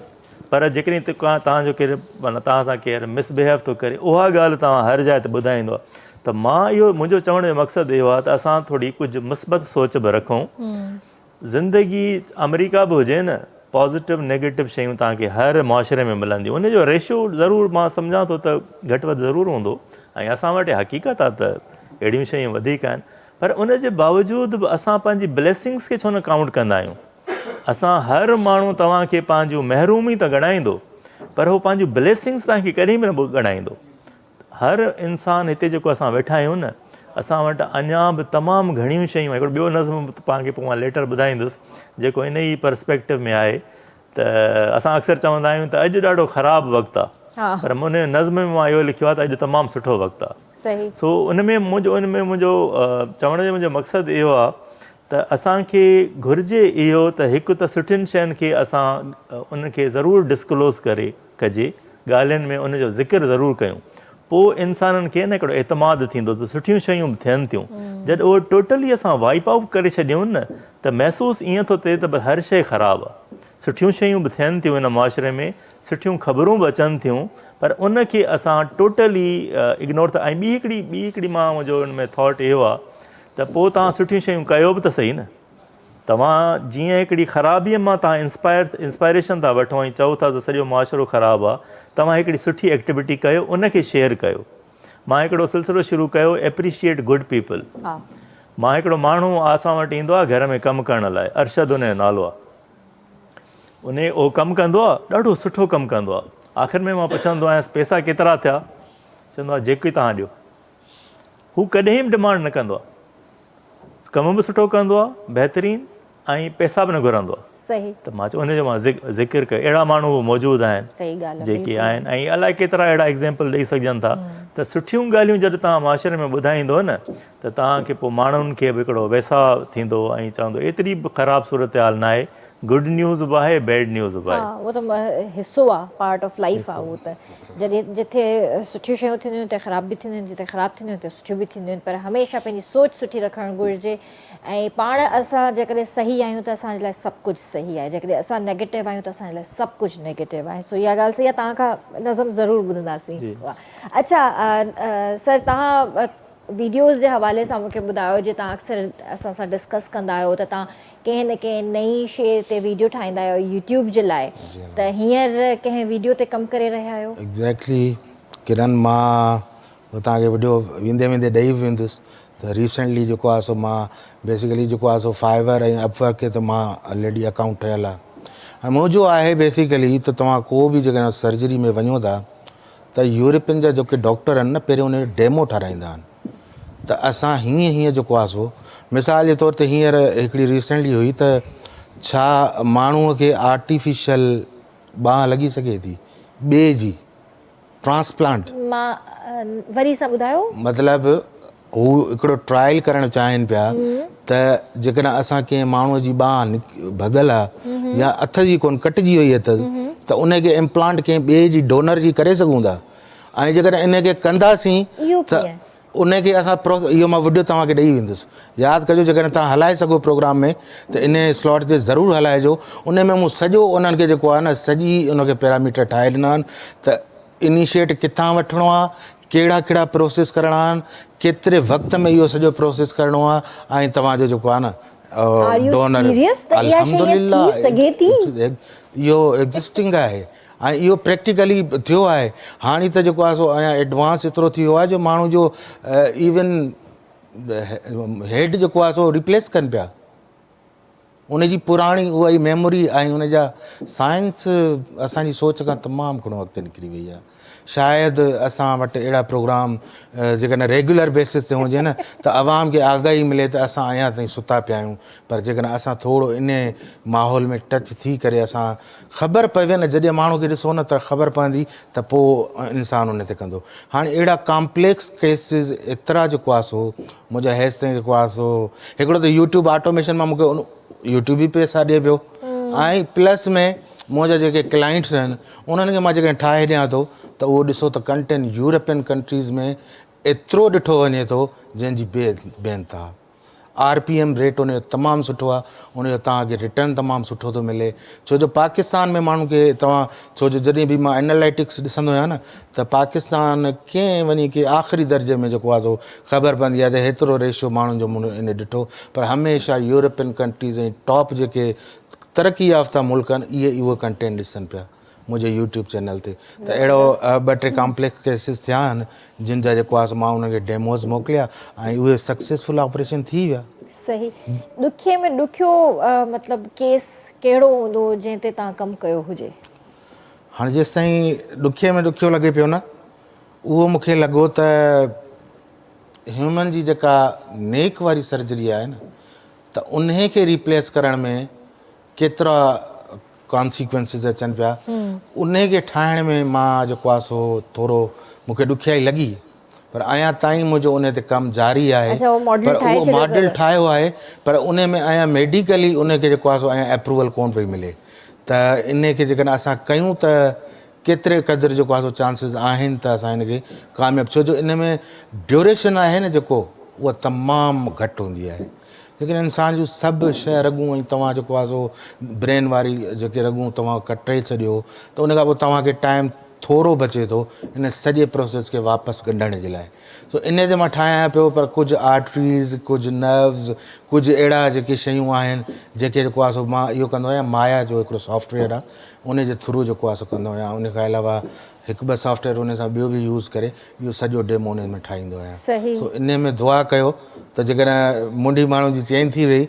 पर जेकॾहिं तव्हांजो केरु माना तव्हां सां केरु मिसबिहेव थो करे, उहा ॻाल्हि तव्हां हर जाइ ते ॿुधाईंदो आहे। त मुंहिंजो चवण जो मक़सदु इहो आहे त असां थोरी कुझु मुस्बत सोच बि रखूं। ज़िंदगी अमेरिका बि हुजे न, पॉज़िटिव नेगेटिव शयूं तव्हांखे हर मुआशिरे में मिलंदियूं। उनजो रेशियो ज़रूरु मां सम्झां थो त घटि वधि ज़रूरु हूंदो ऐं असां वटि हक़ीक़त आहे त अहिड़ियूं शयूं वधीक आहिनि। पर उनजे बावजूदि बि असां पंहिंजी ब्लेसिंग्स खे छो न काउंट कंदा आहियूं। असां हर माण्हू तव्हांखे पंहिंजूं महरूमी त ॻणाईंदो, पर उहो पंहिंजूं ब्लेसिंग्स तव्हांखे कॾहिं बि न ॻणाईंदो। हर इंसानु हिते जेको असां वेठा आहियूं न, असां वटि अञा बि तमामु घणियूं शयूं। हिकिड़ो ॿियो नज़्म तव्हांखे पोइ मां लेटर ॿुधाईंदुसि जेको इन ई पर्सपेक्टिव में आहे। त असां अक्सर चवंदा आहियूं त अॼु ॾाढो ख़राबु वक़्तु आहे, पर मुंहिंजे नज़्म में मां इहो लिखियो आहे त अॼु तमामु सुठो वक़्तु आहे। सो उन में मुंहिंजो चवण जो मुंहिंजो मक़सदु इहो आहे त असांखे घुरिजे इहो त हिकु त सुठियुनि शयुनि खे असां उनखे ज़रूरु डिस्क्लोज़ कजे, ॻाल्हियुनि में उनजो ज़िक्र ज़रूरु कयूं। पोइ इंसाननि खे न हिकिड़ो एतमाद थींदो त सुठियूं शयूं बि थियनि थियूं। जॾहिं उहो टोटली असां वाइप आउट करे छॾियूं न, त महसूसु ईअं थो थिए त हर शइ ख़राबु आहे। सुठियूं शयूं बि थियनि थियूं हिन मुआशिरे में, सुठियूं ख़बरूं बि अचनि थियूं, पर उनखे असां टोटली इग्नोर था। ऐं ॿी हिकिड़ी मुंहिंजो हुन में थॉट इहो आहे त पोइ तव्हां सुठियूं शयूं कयो बि त सही न। तव्हां जीअं हिकिड़ी ख़राबीअ मां तव्हां इंस्पायरेशन था वठो ऐं चओ था त सॼो मुआशिरो ख़राबु आहे, तव्हां हिकिड़ी सुठी एक्टिविटी कयो, उनखे शेयर कयो। मां हिकिड़ो सिलसिलो शुरू कयो, एप्रिशिएट गुड पीपल। मां हिकिड़ो माण्हू असां वटि ईंदो आहे घर में कमु करण लाइ, अरशद उनजो नालो आहे। उहो कमु कंदो आहे, ॾाढो सुठो कमु कंदो आहे। आख़िर में मां पुछंदो आहियां पैसा केतिरा थिया, चवंदो आहे जेके तव्हां ॾियो। हू कॾहिं बि डिमांड न कंदो आहे, कमु बि सुठो कंदो आहे, बहितरीनु, ऐं पैसा बि न घुरंदो आहे। सही त मां चयो उनजो मां ज़िक्र कयो। अहिड़ा माण्हू मौजूदु आहिनि सही ॻाल्हि आहे जेके आहिनि, ऐं अलाए केतिरा अहिड़ा एग्ज़ाम्पल ॾेई सघजनि था। त सुठियूं ॻाल्हियूं जॾहिं तव्हां माशरे में ॿुधाईंदो न, त तव्हांखे पोइ माण्हुनि खे बि हिकिड़ो वैसा थींदो ऐं चवंदो एतिरी बि ख़राबु सूरत हाल न आहे, गुड न्यूज़ बि आहे, बैड न्यूज़ बि आहे। हाँ वो तो हिस्सो आहे, पार्ट ऑफ लाइफ आहे वो त। जॾहिं जिथे सुठियूं शयूं थींदियूं आहिनि उते ख़राब बि थींदियूं आहिनि, जिते ख़राब थींदियूं आहिनि उते सुठियूं बि थींदियूं आहिनि। पर हमेशह पंहिंजी सोच सुठी रखणु घुरिजे, ऐं पाण असां जेकॾहिं सही आहियूं त असांजे लाइ सभु कुझु सही आहे, जेकॾहिं असां नेगेटिव आहियूं त असांजे लाइ सभु कुझु नेगेटिव आहे। सो इहा ॻाल्हि सही आहे, तव्हां खां नज़म ज़रूरु ॿुधंदासीं। अच्छा सर, तव्हां वीडियोज़ जे हवाले सां मूंखे ॿुधायो, जे तव्हां अक्सर असां सां डिस्कस कंदा आहियो त तव्हां कंहिं न कंहिं नई शइ ते वीडियो ठाहींदा आहियो यूट्यूब जे लाइ, त हींअर कंहिं वीडियो ते कमु करे रहिया आहियो? एग्जैक्टली किरण, मां तव्हांखे वीडियो वेंदे वेंदे ॾेई वेंदुसि त रिसेंटली जेको आहे सो मां बेसिकली जेको आहे सो फाइवर ऐं अपवर्क खे त मां ऑलरेडी अकाउंट ठहियलु आहे। ऐं मुंहिंजो आहे बेसिकली त तव्हां को बि जेकॾहिं सर्जरी में वञो था त यूरोपियन जा जेके डॉक्टर आहिनि न, पहिरियों उन जो डेमो ठाराईंदा आहिनि त असां हीअं जेको आहे सो मिसाल जे तौर ते हींअर हिकिड़ी रिसेंटली हुई त छा माण्हूअ खे आर्टिफिशियल बांह लॻी सघे थी, ॿिए जी ट्रांसप्लांट। मां वरी सां ॿुधायो। मतिलबु हू हिकिड़ो ट्रायल करणु चाहिनि पिया त जेकॾहिं असां कंहिं माण्हूअ जी बांह भॻल आहे या हथ जी कोन कटिजी वई अथसि त उनखे इम्प्लांट कंहिं ॿिए जी डोनर जी करे सघूं था। ऐं जेकॾहिं इनखे कंदासीं त उनखे असां इहो मां वीडियो तव्हांखे ॾेई वेंदुसि, यादि कजो। जेकॾहिं तव्हां हलाए सघो प्रोग्राम में त इन स्लॉट ते ज़रूरु हलाइजो। उन में मूं सॼो उन्हनि खे जेको आहे न सॼी उनखे पैरामीटर ठाहे ॾिना आहिनि त इनिशिएट किथां वठिणो आहे, कहिड़ा कहिड़ा प्रोसेस करिणा आहिनि, केतिरे वक़्त में इहो सॼो प्रोसेस करिणो आहे, ऐं तव्हांजो जेको आहे न डोनर अल्हम्दुलिल्लाह इहो एग्ज़िस्टिंग आहे ऐं इहो प्रैक्टिकली थियो आहे। हाणे त जेको आहे सो अञा एडवांस एतिरो थी वियो आहे जो माण्हू जो इवन हेड जेको आहे सो रिप्लेस कनि पिया, उनजी पुराणी उहा ई मेमोरी ऐं उनजा साइंस असांजी सोच खां तमामु घणो अॻिते निकिरी वई आहे। शायदि असां वटि अहिड़ा प्रोग्राम जेकॾहिं रेगुलर बेसिस ते हुजे न त आवाम खे आगाही मिले त असां अञा ताईं सुता पिया आहियूं। पर जेकॾहिं असां थोरो इन माहौल में टच थी करे असां ख़बर पवे न, जॾहिं माण्हू खे ॾिसो न त ख़बर पवंदी त पोइ इंसानु उन ते कंदो। हाणे अहिड़ा कॉम्प्लेक्स केसिस एतिरा जेको आहे सो मुंहिंजा हेसि ताईं जेको आहे सो हिकिड़ो त यूट्यूब ऑटोमेशन मां मूंखे यूट्यूब बि पैसा ॾिए पियो, ऐं प्लस में मुंहिंजा जेके क्लाइंट्स आहिनि उन्हनि खे मां जेकॾहिं ठाहे ॾियां थो त उहो ॾिसो त कंटेंट यूरोपियन कंट्रीज़ में एतिरो ॾिठो वञे थो जंहिंजी बेनता। RPM रेट उनजो तमामु सुठो आहे, उनजो तव्हांखे रिटर्न तमामु सुठो थो मिले। छो जो पाकिस्तान में माण्हू खे तव्हां, छो जो जॾहिं बि मां एनालिटिक्स ॾिसंदो आहियां न त पाकिस्तान कीअं वञी की आख़िरी दर्जे में जेको आहे सो ख़बर पवंदी आहे त हेतिरो रेशियो माण्हुनि जो मूं इन ॾिठो। पर हमेशह यूरोपियन कंट्रीज़ ऐं टॉप जेके तरक़ी याफ़्ता मुल्क आहिनि इहे उहो कंटेंट ॾिसनि पिया मुंहिंजे यूट्यूब चैनल ते। त अहिड़ो ॿ टे कॉम्प्लेक्स केसिस थिया आहिनि जिन जा जेको आहे मां उन्हनि खे डेमोज़ मोकिलिया ऐं उहे सक्सेसफुल ऑपरेशन थी विया। सही। ॾुखे में ॾुखियो मतिलबु केस कहिड़ो हूंदो जंहिं ते तव्हां कमु कयो हुजे? हाणे जेसि ताईं ॾुखे में ॾुखियो लॻे पियो न, उहो मूंखे लॻो त ह्यूमन जी जेका नेक वारी सर्जरी आहे न त उन खे रिप्लेस करण में केतिरा कॉन्सिक्वेंसिस अचनि पिया, उन खे ठाहिण में मां जेको आहे सो थोरो मूंखे ॾुखियाई लॻी। पर अञा ताईं मुंहिंजो उन ते कमु जारी आहे। पर उहो मॉडल ठाहियो आहे, पर उन में अञा मेडिकली उनखे जेको आहे सो अञा अप्रूवल कोन पई मिले। त इन खे जेकॾहिं असां कयूं त केतिरे क़दुरु जेको आहे सो चांसिस आहिनि त असां हिन खे कामयाबु, छो जो इन में ड्यूरेशन आहे न जेको उहा तमामु घटि हूंदी आहे। लेकिन इंसान जूं सभु शइ रॻूं ऐं तव्हां जेको आहे सो ब्रेन वारी जेके रॻूं तव्हां कटे छॾियो त उन खां पोइ तव्हांखे टाइम थोरो बचे थो इन सॼे प्रोसेस खे वापसि ॻंढण जे लाइ। सो इन ते मां ठाहियां पियो, पर कुझु आर्टरीज़, कुझु नर्व्स, कुझु अहिड़ा जेके शयूं आहिनि जेके जेको आहे सो मां इहो कंदो आहियां। माया जो हिकिड़ो सॉफ्टवेयर आहे, उन जे थ्रू जेको आहे सो कंदो आहियां। उन खां अलावा हिकु ॿ सॉफ्टवेयर उन सां ॿियो बि यूज़ करे इहो सॼो डेमो उन में ठाहींदो आहियां। सो इन में दुआ कयो त जेकॾहिं मुंडी माण्हू जी चेंज थी वई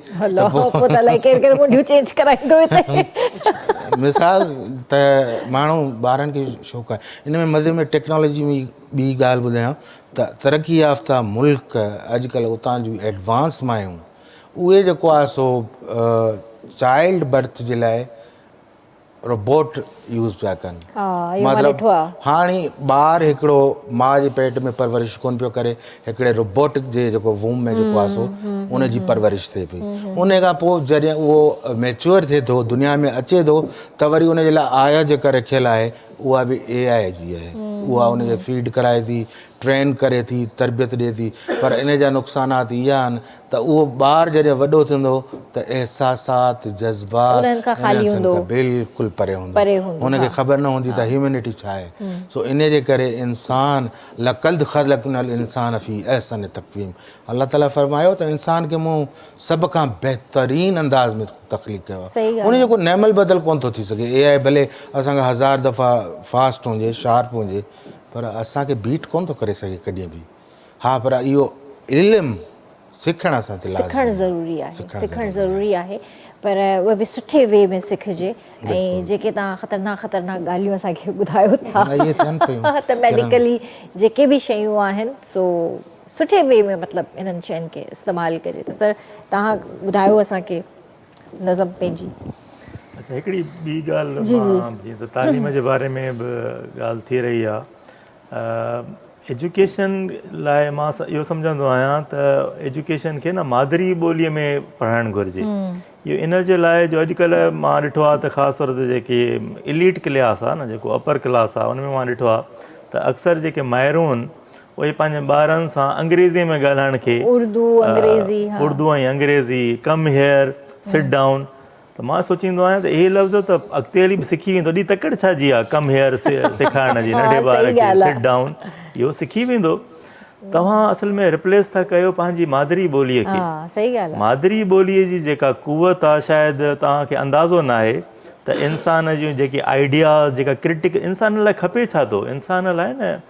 मिसाल त माण्हू ॿारनि खे शौक़ु आहे। इन में मज़े में टेक्नोलॉजी में ॿी ॻाल्हि ॿुधायां त तरक़ी याफ़्ता मुल्क अॼुकल्ह उतां जूं एडवांस मायूं उहे जेको आहे सो चाइल्ड बर्थ जे लाइ रोबोट यूज़ पिया कनि। हा, इहो मां ॾिठो आहे। हाणे ॿारु हिकिड़ो माउ जे पेट में परवरिश कोन पियो करे, हिकिड़े रोबोटिक जे जेको वूम में जेको आहे सो उन जी परवरिश थिए पई। उन खां पोइ जॾहिं उहो मैच्योर थिए थो, दुनिया में अचे थो, त वरी उन जे लाइ आया जेका रखियल आहे उहा बि AI जी आहे। उहा उनखे फीड कराए थी, ट्रेन करे थी, तरबियत ॾिए थी। पर इन जा नुक़सानात इहा आहिनि त उहो ॿारु जॾहिं वॾो थींदो त एहसासात, जज़्बात उन्हनि खां ख़ाली हूंदो, बिल्कुलु परे हूंदो, परे हूंदो, हुनखे ख़बर न हूंदी त ह्यूमैनिटी छा आहे। सो इन जे करे इंसान लक़द ख़लक़नल इंसान फ़ी अहसन तक़वीम, अल्लाह ताला फरमायो त इंसान खे मूं सभ खां बहितरीन अंदाज़ में तख़लीक़ कयो आहे। उन जेको नेमल बदल कोन थो थी सघे। AI भले असांखां 1000 दफ़ा फास्ट हुजे, शार्प हुजे, पर असांखे बीट कोन थो करे सघे कॾहिं बि। हा, पर इहो इल्मु सिखणु असां ते लाज़िमी सिखणु ज़रूरी आहे, सिखणु ज़रूरी आहे, पर उहे बि सुठे वे में सिखिजे। ऐं जेके तव्हां ख़तरनाक ॻाल्हियूं असांखे ॿुधायो था त मेडिकली जेके बि शयूं आहिनि सो सुठे वे में मतिलबु इन्हनि शयुनि खे इस्तेमालु कजे। त सर तव्हां ॿुधायो असांखे नज़म पंहिंजी। अच्छा, हिकिड़ी ॿी ॻाल्हि जीअं त तालीम जे बारे में बि ॻाल्हि थी रही आहे। एजुकेशन लाइ मां इहो सम्झंदो आहियां त एजुकेशन खे न मादिरी ॿोलीअ में पढ़ाइणु घुरिजे। इहो इन जे लाइ जो अॼुकल्ह मां ॾिठो आहे त ख़ासि तौर ते जेके इलीट क्लास आहे न, जेको अपर क्लास आहे, उन में मां ॾिठो आहे त अक्सर जेके माहिरून उहे पंहिंजे ॿारनि सां अंग्रेज़ीअ में ॻाल्हाइण खे उर्दू ऐं अंग्रेज़ी, कम हियर, सिट डाउन, त मां सोचींदो आहियां त इहे लफ़्ज़ त अॻिते हली बि सिखी वेंदो। एॾी तकड़ि छा जी आहे कम हियर सेखारण जी नंढे ॿार खे, सिट डाउन, इहो सिखी वेंदो। तव्हां असल में रिप्लेस था कयो पंहिंजी मादिरी ॿोलीअ खे। मादिरी ॿोलीअ जी जेका कुवत आहे शायदि तव्हांखे अंदाज़ो न आहे त इंसान जूं जेके आइडियाज़, जेका क्रिटिक इंसान लाइ खपे छा थो, इंसान लाइ न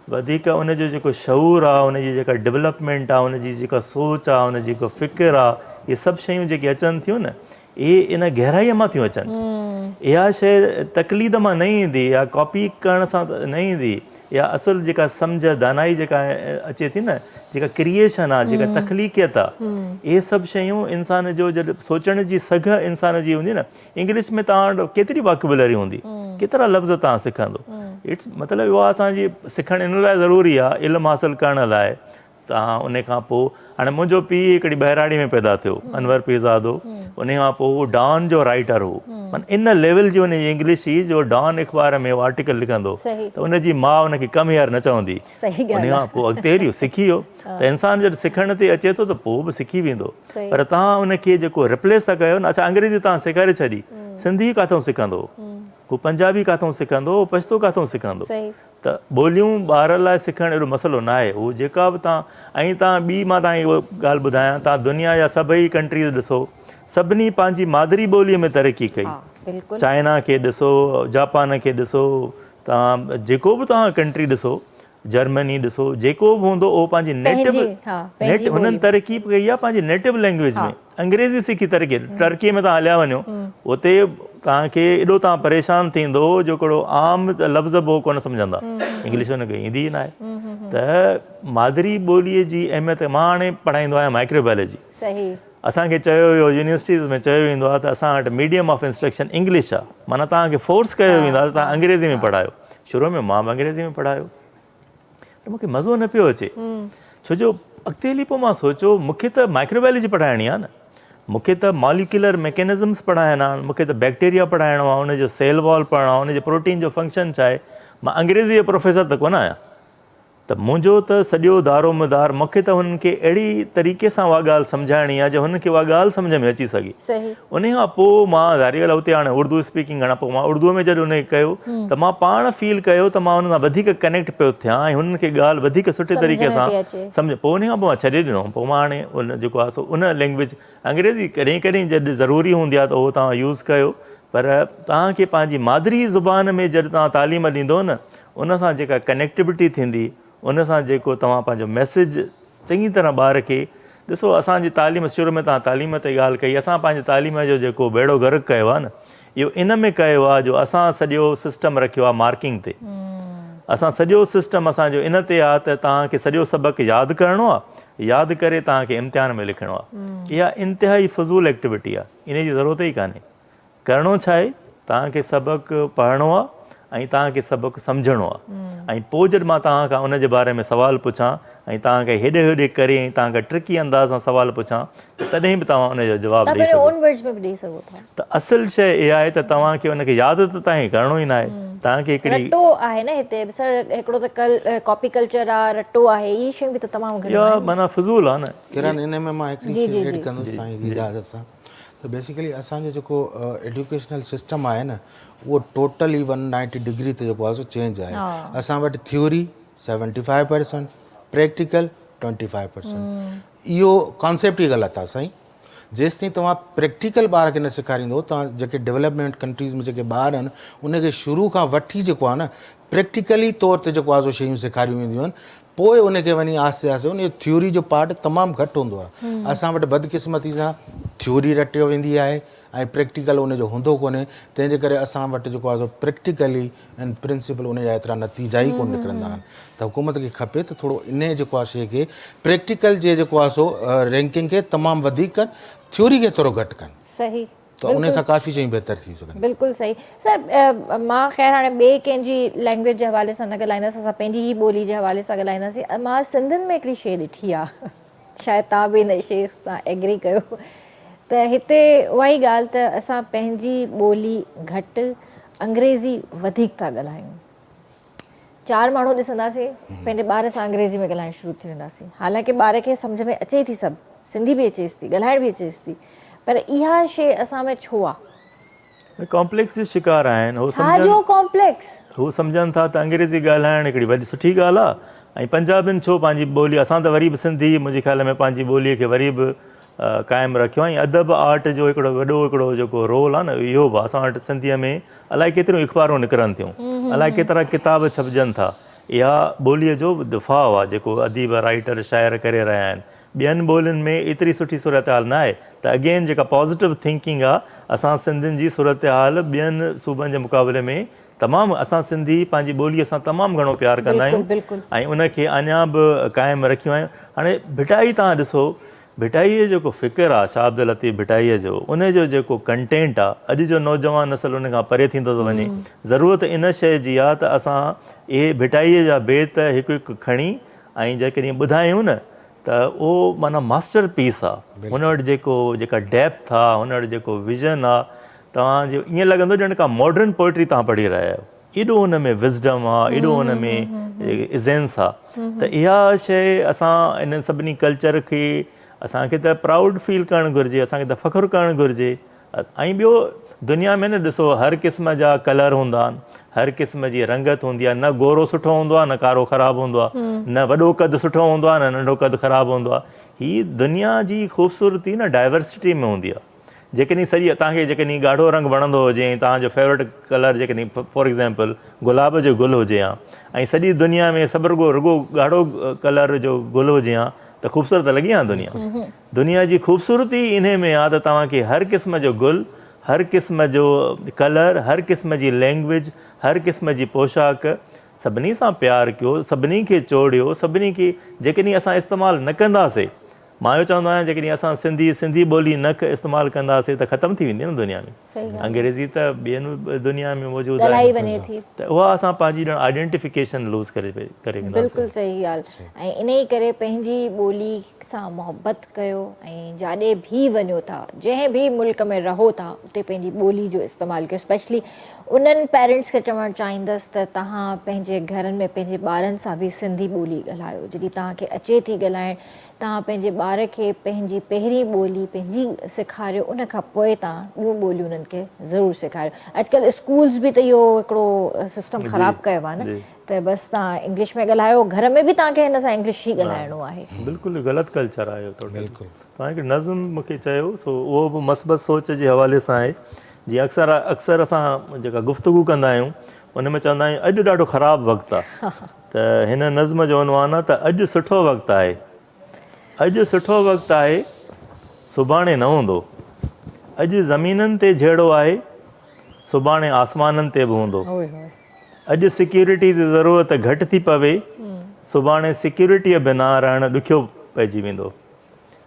वधीक उनजो जेको शऊर आहे, उनजी जेका डेवलपमेंट आहे, उनजी जेका सोच आहे, उनजी जेको फ़िक्र आहे, इहे सभु शयूं जेके अचनि थियूं न, इहे इन गहराईअ मां थियूं अचनि। इहा शइ तक़लीद मां न ईंदी या कॉपी करण सां न ईंदी। या असुलु जेका सम्झ, दानाई जेका अचे थी न, जेका क्रिएशन आहे, जेका तख़लीक़ियत आहे, इहे सभु शयूं इंसान जो जॾहिं सोचण जी सघ इंसान जी हूंदी न, इंग्लिश में तव्हां वटि केतिरी वॉकेबुलरी हूंदी, केतिरा लफ़्ज़ तव्हां सिखंदो। इट्स मतिलबु इहो असांजी सिखणु इन लाइ ज़रूरी आहे, इल्मु हासिलु करण लाइ। तव्हां उन खां पोइ हाणे मुंहिंजो पीउ हिकिड़ी बहिराड़ी में पैदा थियो, अनवर पीरज़ादो। उन खां पोइ उहो डॉन जो राइटर हो, माना इन लेवल जी उनजी इंग्लिश हुई जो डॉन अख़बार में उहो आर्टिकल लिखंदो त उनजी माउ उनखे कम हियर न चवंदी। उन खां पोइ अॻिते हली सिखी वियो। त इंसान जॾहिं सिखण ते अचे थो त पोइ बि सिखी वेंदो। पर तव्हां उनखे जेको रिप्लेस था कयो न, अच्छा अंग्रेज़ी तव्हां सेखारे छॾी, सिंधी काथऊं सिखंदो, हू पंजाबी काथऊं सिखंदो, पछतो काथऊं सिखंदो। त ॿोलियूं ॿार लाइ सिखणु अहिड़ो मसइलो न आहे। उहो जेका बि तव्हां ऐं तव्हां ॿी मां तव्हांखे उहा ॻाल्हि ॿुधायां, तव्हां दुनिया जा सभई कंट्रीज़ ॾिसो, सभिनी पंहिंजी मादिरी ॿोलीअ में तरक़ी कई। चाइना खे ॾिसो, जापान खे ॾिसो, तव्हां जेको बि तव्हां कंट्री ॾिसो, जर्मनी ॾिसो, जेको बि हूंदो उहो पंहिंजी नेटिव हुननि तरक़ी कई आहे पंहिंजी नेटिव लैंग्वेज में। अंग्रेज़ी सिखी तरक़ी, टर्कीअ में तव्हां हलिया वञो, उते तव्हांखे एॾो तव्हां परेशान थींदो जो हिकिड़ो आम लफ़्ज़ बि कोन सम्झंदा, इंग्लिश हुनखे ईंदी ई न आहे। त मादिरी ॿोलीअ जी अहमियत, मां हाणे पढ़ाईंदो आहियां माइक्रोबायोलॉजी। असांखे चयो वियो, यूनिवर्सिटीज़ में चयो वेंदो आहे त असां वटि मीडियम ऑफ इंस्ट्रक्शन इंग्लिश आहे, माना तव्हांखे फोर्स कयो वेंदो आहे त तव्हां अंग्रेज़ी में पढ़ायो। शुरू में मां बि अंग्रेज़ी में पढ़ायो, त मूंखे मज़ो न पियो अचे, छो जो अॻिते हली पोइ मां सोचियो मूंखे त माइक्रोबायोलॉजी पढ़ाइणी आहे न, मूंखे त मॉलिक्यूलर मैकेनिज़म्स पढ़ाइणा आहिनि, मूंखे त बैक्टीरिया पढ़ाइणो आहे, उनजो सेल वॉल पढ़णो आहे, उनजे प्रोटीन जो फंक्शन छा आहे। मां अंग्रेज़ी जो प्रोफेसर त कोन आहियां, त मुंहिंजो त सॼो दारोमदार मूंखे त हुननि खे अहिड़ी तरीक़े सां उहा ॻाल्हि सम्झाइणी आहे जो हुननि खे उहा ॻाल्हि सम्झ में अची सघे। उन खां पोइ मां ज़ाहिरी ॻाल्हि हुते हाणे उर्दू स्पीकिंग खां पोइ मां उर्दूअ में जॾहिं उनखे कयो त मां पाण फील कयो त मां हुन सां वधीक कनेक्ट पियो थियां ऐं हुननि खे ॻाल्हि वधीक सुठे तरीक़े सां सम्झ। पोइ उन खां पोइ मां छॾे ॾिनो, पोइ मां हाणे उन जेको आहे सो उन लैंग्वेज अंग्रेज़ी कॾहिं कॾहिं जॾहिं ज़रूरी हूंदी आहे त उहो तव्हां यूज़ कयो, पर तव्हांखे पंहिंजी मादिरी ज़ुबान में जॾहिं तव्हां तालीम ॾींदो न, उन सां जेका कनेक्टिविटी थींदी, उन सां जेको तव्हां पंहिंजो मैसेज चङी तरह ॿार खे ॾिसो। असांजी तालीम, शुरू में तव्हां तालीम ते ॻाल्हि कई, असां पंहिंजे तालीम जो जेको बेड़ो गर्क कयो आहे न, इहो इन में कयो आहे जो असां सॼो सिस्टम रखियो आहे मार्किंग ते। असां सॼो सिस्टम असांजो इन ते आहे त तव्हांखे सॼो सबक़ु यादि करिणो आहे, यादि करे तव्हांखे इम्तिहान में लिखिणो आहे। इहा इंतिहाई फज़ूल एक्टिविटी आहे, इन जी ज़रूरत ई कान्हे। करिणो छा आहे, तव्हांखे सबक़ु पढ़णो आहे ऐं तव्हांखे सबक़ु सम्झणो आहे। ऐं पोइ जॾहिं मां तव्हां खां उन जे बारे में सुवाल पुछां ऐं तव्हांखे हेॾे होॾे करे ऐं तव्हांखे ट्रिकी अंदाज़ सां सुवाल पुछां तॾहिं बि तव्हां उनजो जवाबु ॾेई सघो। ओन वर्ड्स में बि ॾेई सघो था। त असुलु शइ इहा आहे त तव्हांखे उनखे यादि त तव्हांखे करिणो ई न आहे। तव्हांखे हिकिड़ी रटो आहे न हिते, सर हिकिड़ो त कॉपी कल्चर आहे, रटो आहे, इहे शयूं बि त तमामु घणियूं इहा माना फज़ूल आहे न। किरण इन में मां हिकिड़ी शइ एड कंदुसि साईं जी इजाज़त सां। त बेसिकली असांजो जेको एजुकेशनल सिस्टम आहे न उहो टोटली 190 डिग्री ते जेको आहे सो चेंज आहे। असां वटि थ्योरी 75%, प्रैक्टिकल 25%। इहो कॉन्सेप्ट ई ग़लति आहे साईं। जेसि ताईं तव्हां प्रैक्टिकल ॿार खे न सेखारींदो, तव्हां जेके डेवलपमेंट कंट्रीज़ में जेके ॿार आहिनि उनखे शुरू खां वठी जेको आहे न प्रैक्टिकली तौर ते जेको आहे सो शयूं सेखारियूं वेंदियूं आहिनि, पोइ उनखे वञी आहिस्ते आहिस्ते उन थ्योरी जो पार्ट तमामु घटि हूंदो आहे। असां वटि बदकिस्मती सां थ्योरी रटियो वेंदी आहे ऐं प्रैक्टिकल उनजो हूंदो कोन्हे, तंहिंजे करे असां वटि जेको आहे सो प्रैक्टिकली एंड प्रिंसिपल उनजा एतिरा नतीजा ई कोन निकिरंदा आहिनि। त हुकूमत खे खपे त थोरो इन जेको आहे शइ खे प्रैक्टिकल जे जेको आहे सो रैंकिंग खे तमामु वधीक कनि, थ्योरी खे थोरो घटि कनि, सही त उन सां काफ़ी शयूं बहितर थी सघनि। बिल्कुलु सही। सर मां ख़ैर हाणे ॿिए कंहिंजी लैंग्वेज जे हवाले सां न ॻाल्हाईंदासीं, असां पंहिंजी ई ॿोली जे हवाले सां ॻाल्हाईंदासीं। मां सिंधियुनि में हिकिड़ी शइ ॾिठी आहे, शायदि तव्हां बि हिन शइ सां एग्री कयो, त हिते उहा ई ॻाल्हि त असां पंहिंजी ॿोली घटि, अंग्रेज़ी वधीक था ॻाल्हायूं। 4 माण्हू ॾिसंदासीं, पंहिंजे ॿार सां अंग्रेज़ी में ॻाल्हाइणु शुरू थी वेंदासीं। हालांकि ॿार खे सम्झ में अचे थी सभु, सिंधी बि अचेसि थी, ॻाल्हाइण बि अचेसि थी, पर इहा शइ असां में छो आहे? कॉम्प्लेक्स जो शिकार आहिनि। छाजो कॉम्प्लेक्स? हू सम्झनि था त अंग्रेज़ी ॻाल्हाइणु हिकिड़ी वॾी सुठी ॻाल्हि आहे ऐं पंजाबियुनि छो पंहिंजी ॿोली, असां त वरी बि सिंधी मुंहिंजे ख़्याल में पंहिंजी ॿोलीअ खे वरी बि क़ाइमु रखियो ऐं अदब आर्ट जो हिकिड़ो वॾो हिकिड़ो जेको रोल आहे न इहो बि असां वटि सिंधीअ में अलाए केतिरियूं अख़बारूं निकिरनि थियूं, अलाए केतिरा किताब छपजनि था। इहा ॿोलीअ जो दिफ़ाउ आहे जेको अदीब राइटर शाइर करे रहिया आहिनि। ॿियनि ॿोलियुनि में एतिरी सुठी सूरत हाल न आहे। त अगेन जेका पॉज़िटिव थिंकिंग आहे, असां सिंधियुनि जी सूरत हाल ॿियनि सूबनि जे मुक़ाबले में तमामु, असां सिंधी पंहिंजी ॿोलीअ सां तमामु घणो प्यारु कंदा आहियूं ऐं उनखे अञा बि क़ाइमु रखियूं आहियूं। हाणे भिटाई तव्हां ॾिसो, भिटाईअ जो जेको फ़िक्र आहे शाह अब्दुल लतीफ़ भिटाईअ जो, उनजो जेको कंटेंट आहे, अॼु जो नौजवान नसल उन खां परे थींदो थो वञे। ज़रूरत इन शइ जी आहे त असां इहे भिटाईअ जा बेत हिकु हिकु खणी ऐं जेकॾहिं ॿुधायूं न त उहो माना मास्टर पीस आहे। हुन वटि जेका डेप्थ आहे, हुन वटि जेको विज़न आहे, तव्हांजो ईअं लॻंदो ॼण का मॉडर्न पोइट्री तव्हां पढ़ी रहिया आहियो। एॾो हुन में विज़डम आहे, एॾो हुन में इज़ेंस आहे। त इहा शइ असां इन्हनि सभिनी कल्चर खे असांखे त प्राउड फील करणु घुरिजे, असांखे त फ़ख़ुरु करणु घुरिजे। ऐं ॿियो दुनिया में न ॾिसो हर क़िस्म जा कलर हूंदा आहिनि, हर क़िस्म जी रंगत हूंदी आहे। न गोरो सुठो हूंदो आहे, न कारो ख़राबु हूंदो आहे, न वॾो कदु सुठो हूंदो आहे, न नंढो कदु ख़राबु हूंदो आहे। हीअ दुनिया जी ख़ूबसूरती न डाइवर्सिटी में हूंदी आहे। जेकॾहिं सॼी तव्हांखे जेकॾहिं ॻाढ़ो रंग वणंदो हुजे ऐं तव्हांजो फेवरेट कलर जेकॾहिं फॉर एग्ज़ाम्पल गुलाब जो गुल हुजे हा ऐं सॼी दुनिया में सभु रुगो ॻाढ़ो कलर जो गुल हुजे हा त ख़ूबसूरत लॻी हा दुनिया। दुनिया जी ख़ूबसूरती इन में आहे त तव्हांखे हर क़िस्म जो गुल, हर क़िस्म जो कलर, हर क़िस्म जी लैंग्वेज, हर क़िस्म जी पोशाक, सभिनी सां प्यारु कयो, सभिनी खे चोड़ियो, सभिनी खे जेकॾहिं असां इस्तेमालु न कंदासीं, मां इहो चवंदो आहियां जेकॾहिं असां सिंधी ॿोली न इस्तेमालु कंदासीं त ख़तमु थी वेंदी न दुनिया में। अंग्रेज़ी त ॿियनि दुनिया में मौजूदु आहे, त उहा असां पंहिंजी ॼण आइडेंटिफिकेशन लूज़ करे बिल्कुलु सही ॻाल्हि। ऐं इन ई करे पंहिंजी ॿोली सां मुहबत कयो ऐं जाॾे बि वञो था, जंहिं बि मुल्क में रहो था, उते पंहिंजी ॿोली जो इस्तेमालु कयो। स्पेशली उन्हनि पेरेंट्स खे चवणु चाहींदसि त तव्हां पंहिंजे घरनि में पंहिंजे ॿारनि सां बि सिंधी ॿोली ॻाल्हायो। जॾहिं तव्हांखे अचे थी ॻाल्हाइणु, तव्हां पंहिंजे ॿार खे पंहिंजी पहिरीं ॿोली पंहिंजी सेखारियो, उन खां पोइ तव्हां ॿियूं ॿोलियूं उन्हनि खे ज़रूरु सेखारियो। अॼुकल्ह स्कूल्स बि त इहो हिकिड़ो सिस्टम ख़राबु कयो आहे न, त बसि तव्हां इंग्लिश में ॻाल्हायो, घर में बि तव्हांखे हिन सां इंग्लिश ई ॻाल्हाइणो आहे। बिल्कुलु ग़लति कल्चर आहे इहो। बिल्कुलु तव्हांखे नज़म मूंखे चयो सो उहो बि मस्बत सोच जे हवाले सां आहे। जीअं अक्सर असां जेका गुफ़्तगू कंदा आहियूं उन में चवंदा आहियूं अॼु ॾाढो ख़राबु वक़्तु आहे, त हिन नज़म जो उनवान आहे त अॼु सुठो वक़्तु आहे। अॼु सुठो वक़्तु आहे, सुभाणे न हूंदो। अॼु ज़मीननि ते जहिड़ो आहे, सुभाणे आसमाननि ते बि हूंदो। अॼु सिक्योरिटी जी ज़रूरत घटि थी पवे, सुभाणे सिक्योरिटीअ बिना रहणु ॾुखियो पइजी वेंदो।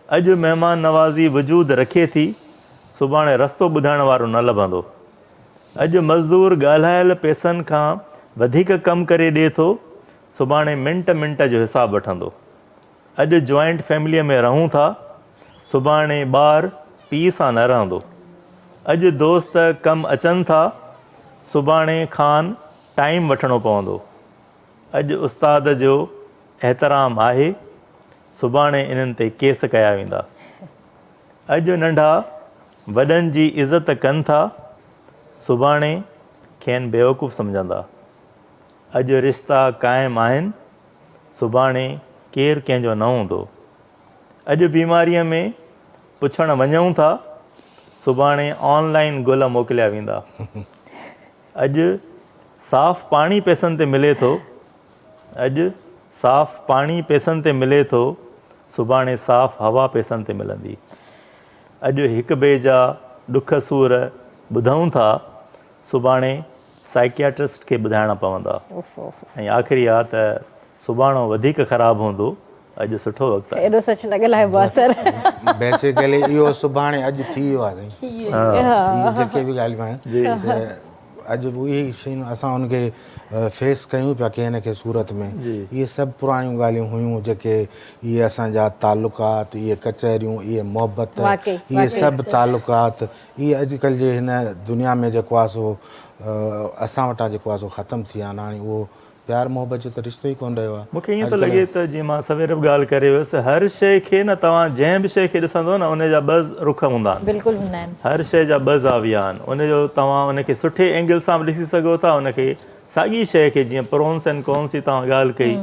अॼु महिमान नवाज़ी वजूद रखे थी, सुभाणे रस्तो ॿुधाइण वारो न लभंदो। अॼु मज़दूर ॻाल्हायल पैसनि खां वधीक कमु करे ॾिए थो, सुभाणे मिंट मिंट जो हिसाबु वठंदो। अॼु जॉइंट फैमिलीअ में रहूं था, सुभाणे ॿार पीउ सां न रहंदो। अॼु दोस्त कमु अचनि था, सुभाणे खान टाइम वठिणो पवंदो। अॼु उस्ताद जो एहतराम आहे, सुभाणे इन्हनि ते केस कया वेंदा। अॼु नंढा वॾनि जी इज़त कनि था, सुभाणे खेनि बेवकूफ़ सम्झंदा। अॼु रिश्ता क़ाइमु आहिनि, सुभाणे केरु कंहिंजो न हूंदो। अॼु बीमारीअ में पुछणु वञूं था, सुभाणे ऑनलाइन गुल मोकिलिया वेंदा। अॼु साफ़ पाणी पैसनि ते मिले थो, अॼु साफ़ पाणी पैसनि ते मिले थो, सुभाणे साफ़ हवा पैसनि ते मिलंदी। अॼु हिक ॿिए जा ॾुख सूर ॿुधूं था, सुभाणे साइकियाट्रिस्ट खे ॿुधाइणा पवंदा। ऐं आख़िरी आहे त सुभाणे वधीक ख़राबु हूंदो, अॼु सुठो वक़्तु आहे। एॾो सच न ॻाल्हाइबो आहे सर। बेसिकली इहो सुभाणे अॼु थी वियो आहे साईं। इहे जेके बि ॻाल्हियूं आहिनि अॼु उहे शयूं असां उनखे फेस कयूं पिया कंहिं न कंहिं सूरत में। इहे सभु पुराणियूं ॻाल्हियूं हुयूं जेके इहे असांजा तालुकात, इहे कचहरियूं, इहे मोहबत, इहे सभु तालुकात, इहे अॼुकल्ह जे हिन दुनिया में जेको आहे सो असां वटां जेको आहे सो ख़तमु थी विया आहिनि। हाणे उहो प्यार मोहबत जो त रिश्तो ई कोन रहियो आहे। मूंखे ईअं थो लॻे त जीअं मां सवेर बि ॻाल्हि करे वियुसि, हर शइ खे न तव्हां जंहिं बि शइ खे ॾिसंदो न उनजा ॿ रुख हूंदा आहिनि। बिल्कुलु हूंदा आहिनि। हर शइ जा ॿ ज़ाविया आहिनि। उनजो तव्हां उनखे सुठे एंगल सां बि ॾिसी सघो था, उनखे साॻी शइ खे जीअं प्रोन्स एंड कॉन्स जी तव्हां ॻाल्हि कई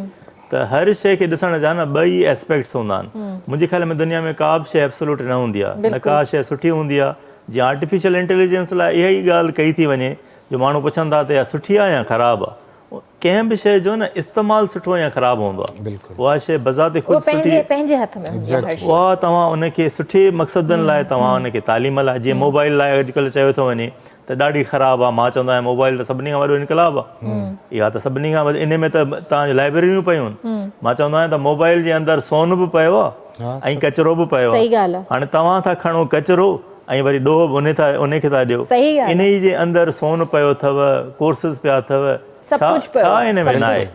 त हर शइ खे ॾिसण जा न ॿई एस्पेक्ट्स हूंदा आहिनि। मुंहिंजे ख़्याल में दुनिया में का बि शइ एब्सोल्यूट न हूंदी आहे, न का शइ सुठी हूंदी आहे। जीअं आर्टिफिशियल इंटेलिजेंस लाइ इहा ई ॻाल्हि कई थी वञे, जो माण्हू पुछनि था त इहा सुठी आहे या ख़राबु आहे। कंहिं बि शइ जो न इस्तेमालु सुठो या ख़राबु हूंदो आहे। उहा शइ बज़ाते ख़ुदि सुठी, पंहिंजे हथ में हूंदी आहे। उहा तव्हां उनखे सुठे मक़सदनि लाइ, तव्हां उनखे तालीम लाइ, जीअं मोबाइल लाइ अॼुकल्ह चयो थो वञे त ॾाढी ख़राबु आहे। मां चवंदो आहियां मोबाइल त सभिनी खां वॾो इनकलाब आहे। इहा त सभिनी खां वॾी, इन में त तव्हांजो लाइब्रेरियूं पियूं आहिनि। मां चवंदो आहियां त मोबाइल जे अंदरि सोन बि पियो आहे ऐं कचिरो बि पियो आहे। हाणे तव्हां था खणो कचिरो ऐं वरी ॾोह बि उनखे था ॾियो। इन ई जे अंदरि सोन पियो अथव, कोर्सिस पिया अथव, छा इन में न आहे।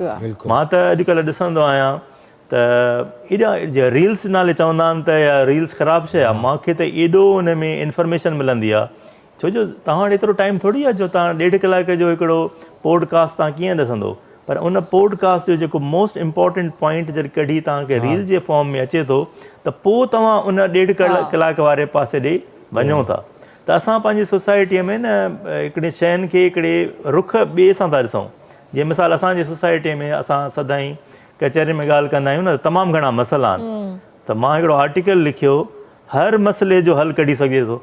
मां त अॼुकल्ह ॾिसंदो आहियां त एॾा रील्स नाले चवंदा आहिनि त या रील्स ख़राबु शइ आहे। मूंखे त एॾो उन में इंफॉर्मेशन मिलंदी आहे, छो जो तव्हां वटि एतिरो टाइम थोरी आहे जो तव्हां 1.5 कलाक जो हिकिड़ो पॉडकास्ट तव्हां कीअं ॾिसंदो। पर उन पॉडकास्ट जो जेको मोस्ट इम्पॉर्टेंट पॉइंट जॾहिं कढी तव्हांखे रील जे फॉर्म में अचे थो, त पोइ तव्हां उन 1.5 कलाक वारे पासे ॾे वञो था। त असां पंहिंजी सोसाइटीअ में न हिकिड़े शयुनि खे हिकिड़े रुख ॿिए सां था ॾिसूं। जीअं मिसाल असांजी सोसाइटीअ में असां सदाईं कचहरी में ॻाल्हि कंदा आहियूं न, तमामु घणा मसइला आहिनि। त मां हिकिड़ो आर्टिकल लिखियो, हर मसइले जो हल कढी सघे थो।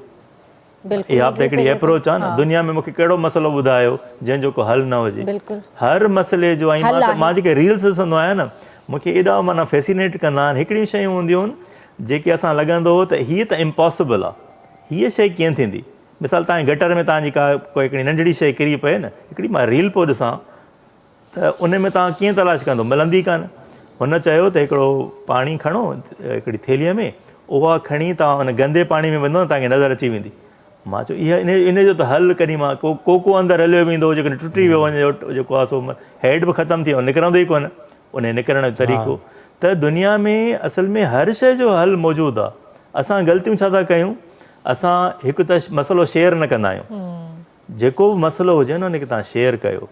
इहा बि त हिकिड़ी अप्रोच आहे न। दुनिया में मूंखे कहिड़ो मसइलो ॿुधायो जंहिंजो को हल न हुजे। हर मसइले जो। ऐं मां जेके रील्स ॾिसंदो आहियां न, मूंखे एॾा माना फैसिनेट कंदा आहिनि। हिकिड़ियूं शयूं हूंदियूं आहिनि जेके असां लॻंदो हो त हीअ त इम्पॉसिबल आहे, हीअ शइ कीअं थींदी। मिसाल तव्हांजे गटर में तव्हांजी कोई हिकिड़ी नंढड़ी शइ किरी पए न, हिकिड़ी मां रील पोइ ॾिसां त उन में तव्हां कीअं तलाश कंदो, मिलंदी कान। हुन चयो त हिकिड़ो पाणी खणो हिकिड़ी थेलीअ में, उहा खणी तव्हां उन गंदे पाणी में वेंदो न, तव्हांखे नज़र अची वेंदी। मां चयो इहा इन जो त हल कॾहिं मां को अंदरि हलियो वेंदो, जेकॾहिं टुटी वियो वञे जेको आहे सो हेड बि ख़तमु थी वियो, निकिरंदो ई कोन उन निकिरण जो तरीक़ो। त दुनिया में असल में हर शइ जो हल मौजूदु आहे। असां ग़लतियूं छा था कयूं, असां हिकु त मसइलो शेयर न कंदा आहियूं। जेको बि मसइलो हुजे न उनखे तव्हां शेयर कयो।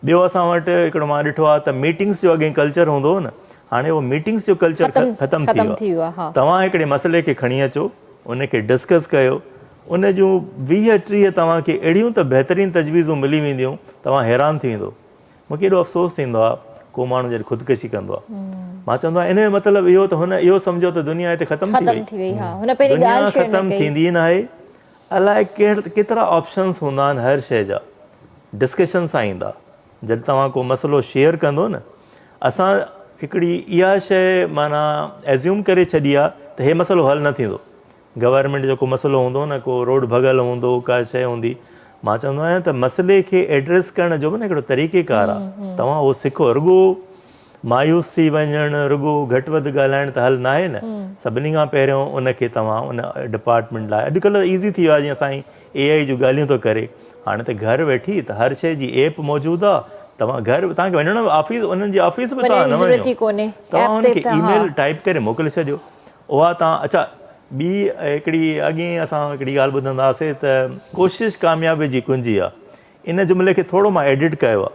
ॿियो असां वटि हिकिड़ो मां ॾिठो आहे त मीटिंग्स जो अॻे कल्चर हूंदो हो न, हाणे उहो मीटिंग्स जो कल्चर ख़तमु थी वियो आहे। तव्हां हिकिड़े मसइले खे खणी अचो, उनखे डिस्कस कयो, उन जूं 20-30 तव्हांखे अहिड़ियूं त बहितरीनु तजवीज़ूं मिली वेंदियूं, तव्हां हैरान थी वेंदो। मूंखे एॾो अफ़सोस थींदो आहे को माण्हू जॾहिं ख़ुदकुशी कंदो आहे। मां चवंदो आहियां इन जो मतिलबु इहो त हुन इहो सम्झो त दुनिया हिते ख़तमु थी वई। दुनिया ख़तमु थींदी न आहे। अलाए केतिरा ऑप्शन्स हूंदा आहिनि हर शइ जा, डिस्कशन सां ईंदा। जॾहिं तव्हां को मसइलो शेयर कंदो न, असां हिकिड़ी इहा शइ माना एज़्यूम करे छॾी आहे त हे मसइलो हल न थींदो। गवर्नमेंट जो को मसइलो हूंदो न, को रोड भॻल हूंदो, का शइ हूंदी, मां चवंदो आहियां त मसइले खे एड्रेस करण जो बि न हिकिड़ो तरीक़ेकार आहे। तव्हां उहो सिखो, रुॻो मायूस थी वञणु, रुॻो घटि वधि ॻाल्हाइण त हल न आहे न। सभिनी खां पहिरियों उनखे तव्हां उन डिपार्टमेंट लाइ, अॼुकल्ह ईज़ी थी वियो आहे, जीअं साईं AI जूं ॻाल्हियूं थो करे, हाणे त घरु वेठी त हर शइ जी ऐप मौजूदु आहे। तव्हां घरु, तव्हांखे वञणो ऑफिस, उन्हनि जी ऑफिस में तव्हां न वञो, तव्हां हुनखे ईमेल टाइप करे मोकिले छॾियो, उहा तव्हां। अच्छा, ॿी हिकिड़ी अॻे असां हिकिड़ी ॻाल्हि ॿुधंदा हुआसीं त कोशिशि कामयाबी जी कुंजी आहे। इन जुमिले खे थोरो मां एडिट कयो आहे,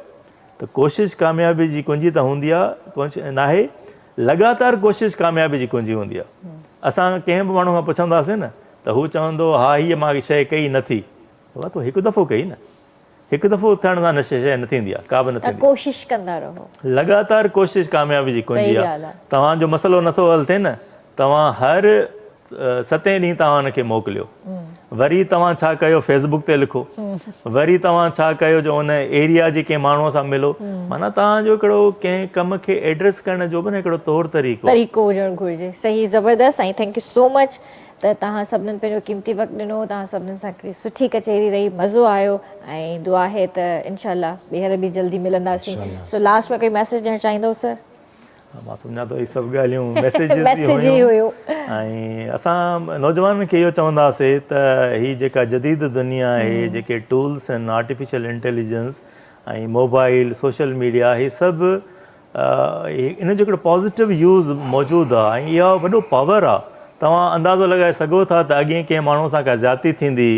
त कोशिशि कामयाबी जी कुंजी त हूंदी आहे, कोशिशि न आहे, लॻातार कोशिशि कामयाबी जी कुंजी हूंदी आहे। असां कंहिं बि माण्हू खां पुछंदासीं न त हू चवंदो हा हीअ मां शइ कई नथी, उहा तूं हिकु दफ़ो कई न, हिकु दफ़ो थियण सां न शइ न थींदी आहे, का बि न थींदी। कोशिशि कंदा रहो, लॻातार कोशिशि कामयाबी जी कुंजी आहे। तव्हांजो मसइलो नथो हल थिए न, तव्हां हर 7 ॾींहं तव्हां हुनखे मोकिलियो, वरी तव्हां छा कयो, फेसबुक ते लिखो, वरी तव्हां छा कयो जो उन एरिया जे कंहिं माण्हूअ सां मिलो। माना तव्हांजो हिकिड़ो कंहिं कम खे एड्रेस करण जो बि न हिकिड़ो तौर तरीक़ो हुजणु घुरिजे। सही, ज़बरदस्त साईं, थैंक यू सो मच त तव्हां सभिनीनि पंहिंजो क़ीमती वक़्तु ॾिनो, तव्हां सभिनीनि सां हिकिड़ी सुठी कचहरी रही, मज़ो आयो, ऐं दुआ आहे त इनशाला ॿीहर बि जल्दी मिलंदासीं। सो लास्ट में कोई मैसेज ॾियणु चाहींदो सर? मां सम्झां थो, इहे सभु ॻाल्हियूं मैसेज ई हुयूं। ऐं असां नौजवाननि खे इहो चवंदासीं त हीअ जेका जदीद दुनिया आहे, जेके टूल्स आहिनि, आर्टिफिशियल इंटेलिजेंस ऐं मोबाइल, सोशल मीडिया, हीअ सभु इन जो हिकिड़ो पॉज़िटिव यूज़ मौजूदु आहे, ऐं इहा वॾो पावर आहे। तव्हां अंदाज़ो लॻाए सघो था त अॻे कंहिं माण्हू सां का ज़्यादती थींदी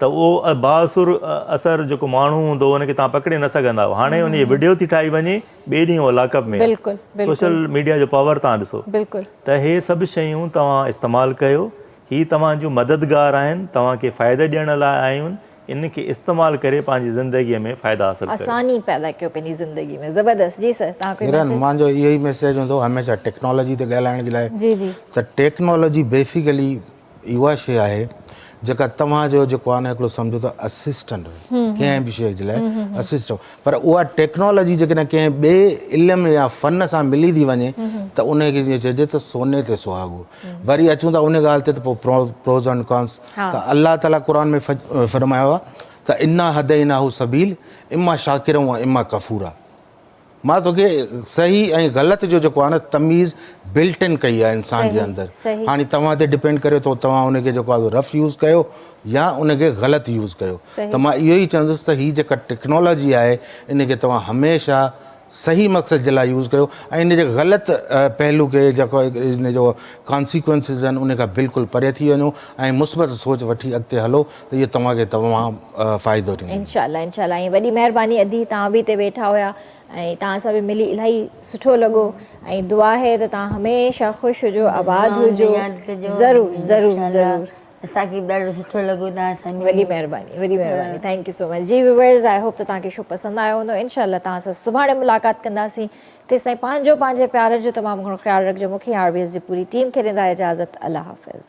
त उहो बासुर असर जेको माण्हू हूंदो उनखे तव्हां पकिड़े न सघंदा हुआ। हाणे उन जी वीडियो थी ठाही वञे, ॿिए ॾींहुं उहो लॉकअप में। सोशल मीडिया जो पावर तव्हां ॾिसो, त हे सभु शयूं तव्हां इस्तेमालु कयो, ही तव्हांजूं मददगार आहिनि, तव्हांखे फ़ाइदे ॾियण लाइ आहियूं। इनखे इस्तेमालु करे पंहिंजी ज़िंदगीअ में फ़ाइदा हासिल कयो, आसानी पैदा कयो पंहिंजी ज़िंदगी में। ज़बरदस्त। जी सर, तव्हां मुंहिंजो इहो ई मैसेज हूंदो हमेशह टेक्नोलॉजी ते ॻाल्हाइण जे लाइ। जी जी। त टेक्नोलॉजी बेसिकली उहा शइ आहे जेका तव्हांजो जेको आहे न हिकिड़ो सम्झो त असिस्टेंट, कंहिं बि शइ जे लाइ असिस्टेंट। पर उहा टेक्नोलॉजी जेकॾहिं कंहिं ॿिए इल्म या फ़न सां मिली थी वञे त उनखे जीअं चइजे त सोने ते सुहागो। वरी अचूं था उन ॻाल्हि ते त पोइ प्रोस एंड कॉन्स। त अलाह ताला क़ुर में फरमायो आहे त इन्ना हदैनाहु सबील इमा शाकिर ऐं इमा कफूरा। मां तोखे सही ऐं ग़लति जो जेको आहे न तमीज़ बिल्ट इन कई आहे इंसान जे अंदरि। हाणे तव्हां ते डिपेंड करे थो तव्हां उनखे जेको आहे रफ़ यूज़ कयो या उनखे ग़लति यूज़ कयो। त मां इहो ई चवंदुसि त हीअ जेका टेक्नोलॉजी आहे इनखे तव्हां हमेशह सही मक़सद जे लाइ यूज़ कयो, ऐं इन जे ग़लति पहलू खे जेको इन जो कॉन्सिक्वेंसिस आहिनि उन खां बिल्कुलु परे थी वञो ऐं मुस्बत सोच वठी अॻिते हलो, त इहो तव्हांखे तमामु फ़ाइदो ॾींदो। इंशाल्लाह इंशाल्लाह। ऐं वॾी महिरबानी अदी, तव्हां बि हिते वेठा हुया ऐं तव्हां सां बि मिली इलाही सुठो लॻो, ऐं दुआ आहे त तव्हां हमेशह ख़ुशि हुजो, आबाद हुजो। ज़रूरु ज़रूरु ज़रूरु, असांखे बि ॾाढो सुठो लॻो तव्हां सां। वॾी महिरबानी, वॾी महिरबानी, थैंक यू सो मच। जी व्यूअर्स, आई होप त तव्हांखे शो पसंदि आयो हूंदो। इनशाल्लाह तव्हां सां सुभाणे मुलाक़ात कंदासीं। तेसिताईं पंहिंजे प्यार जो तमामु घणो ख़्यालु रखिजो। मूंखे RBS जी पूरी टीम खे ॾींदा इजाज़त। अल्लाह हाफ़िज़।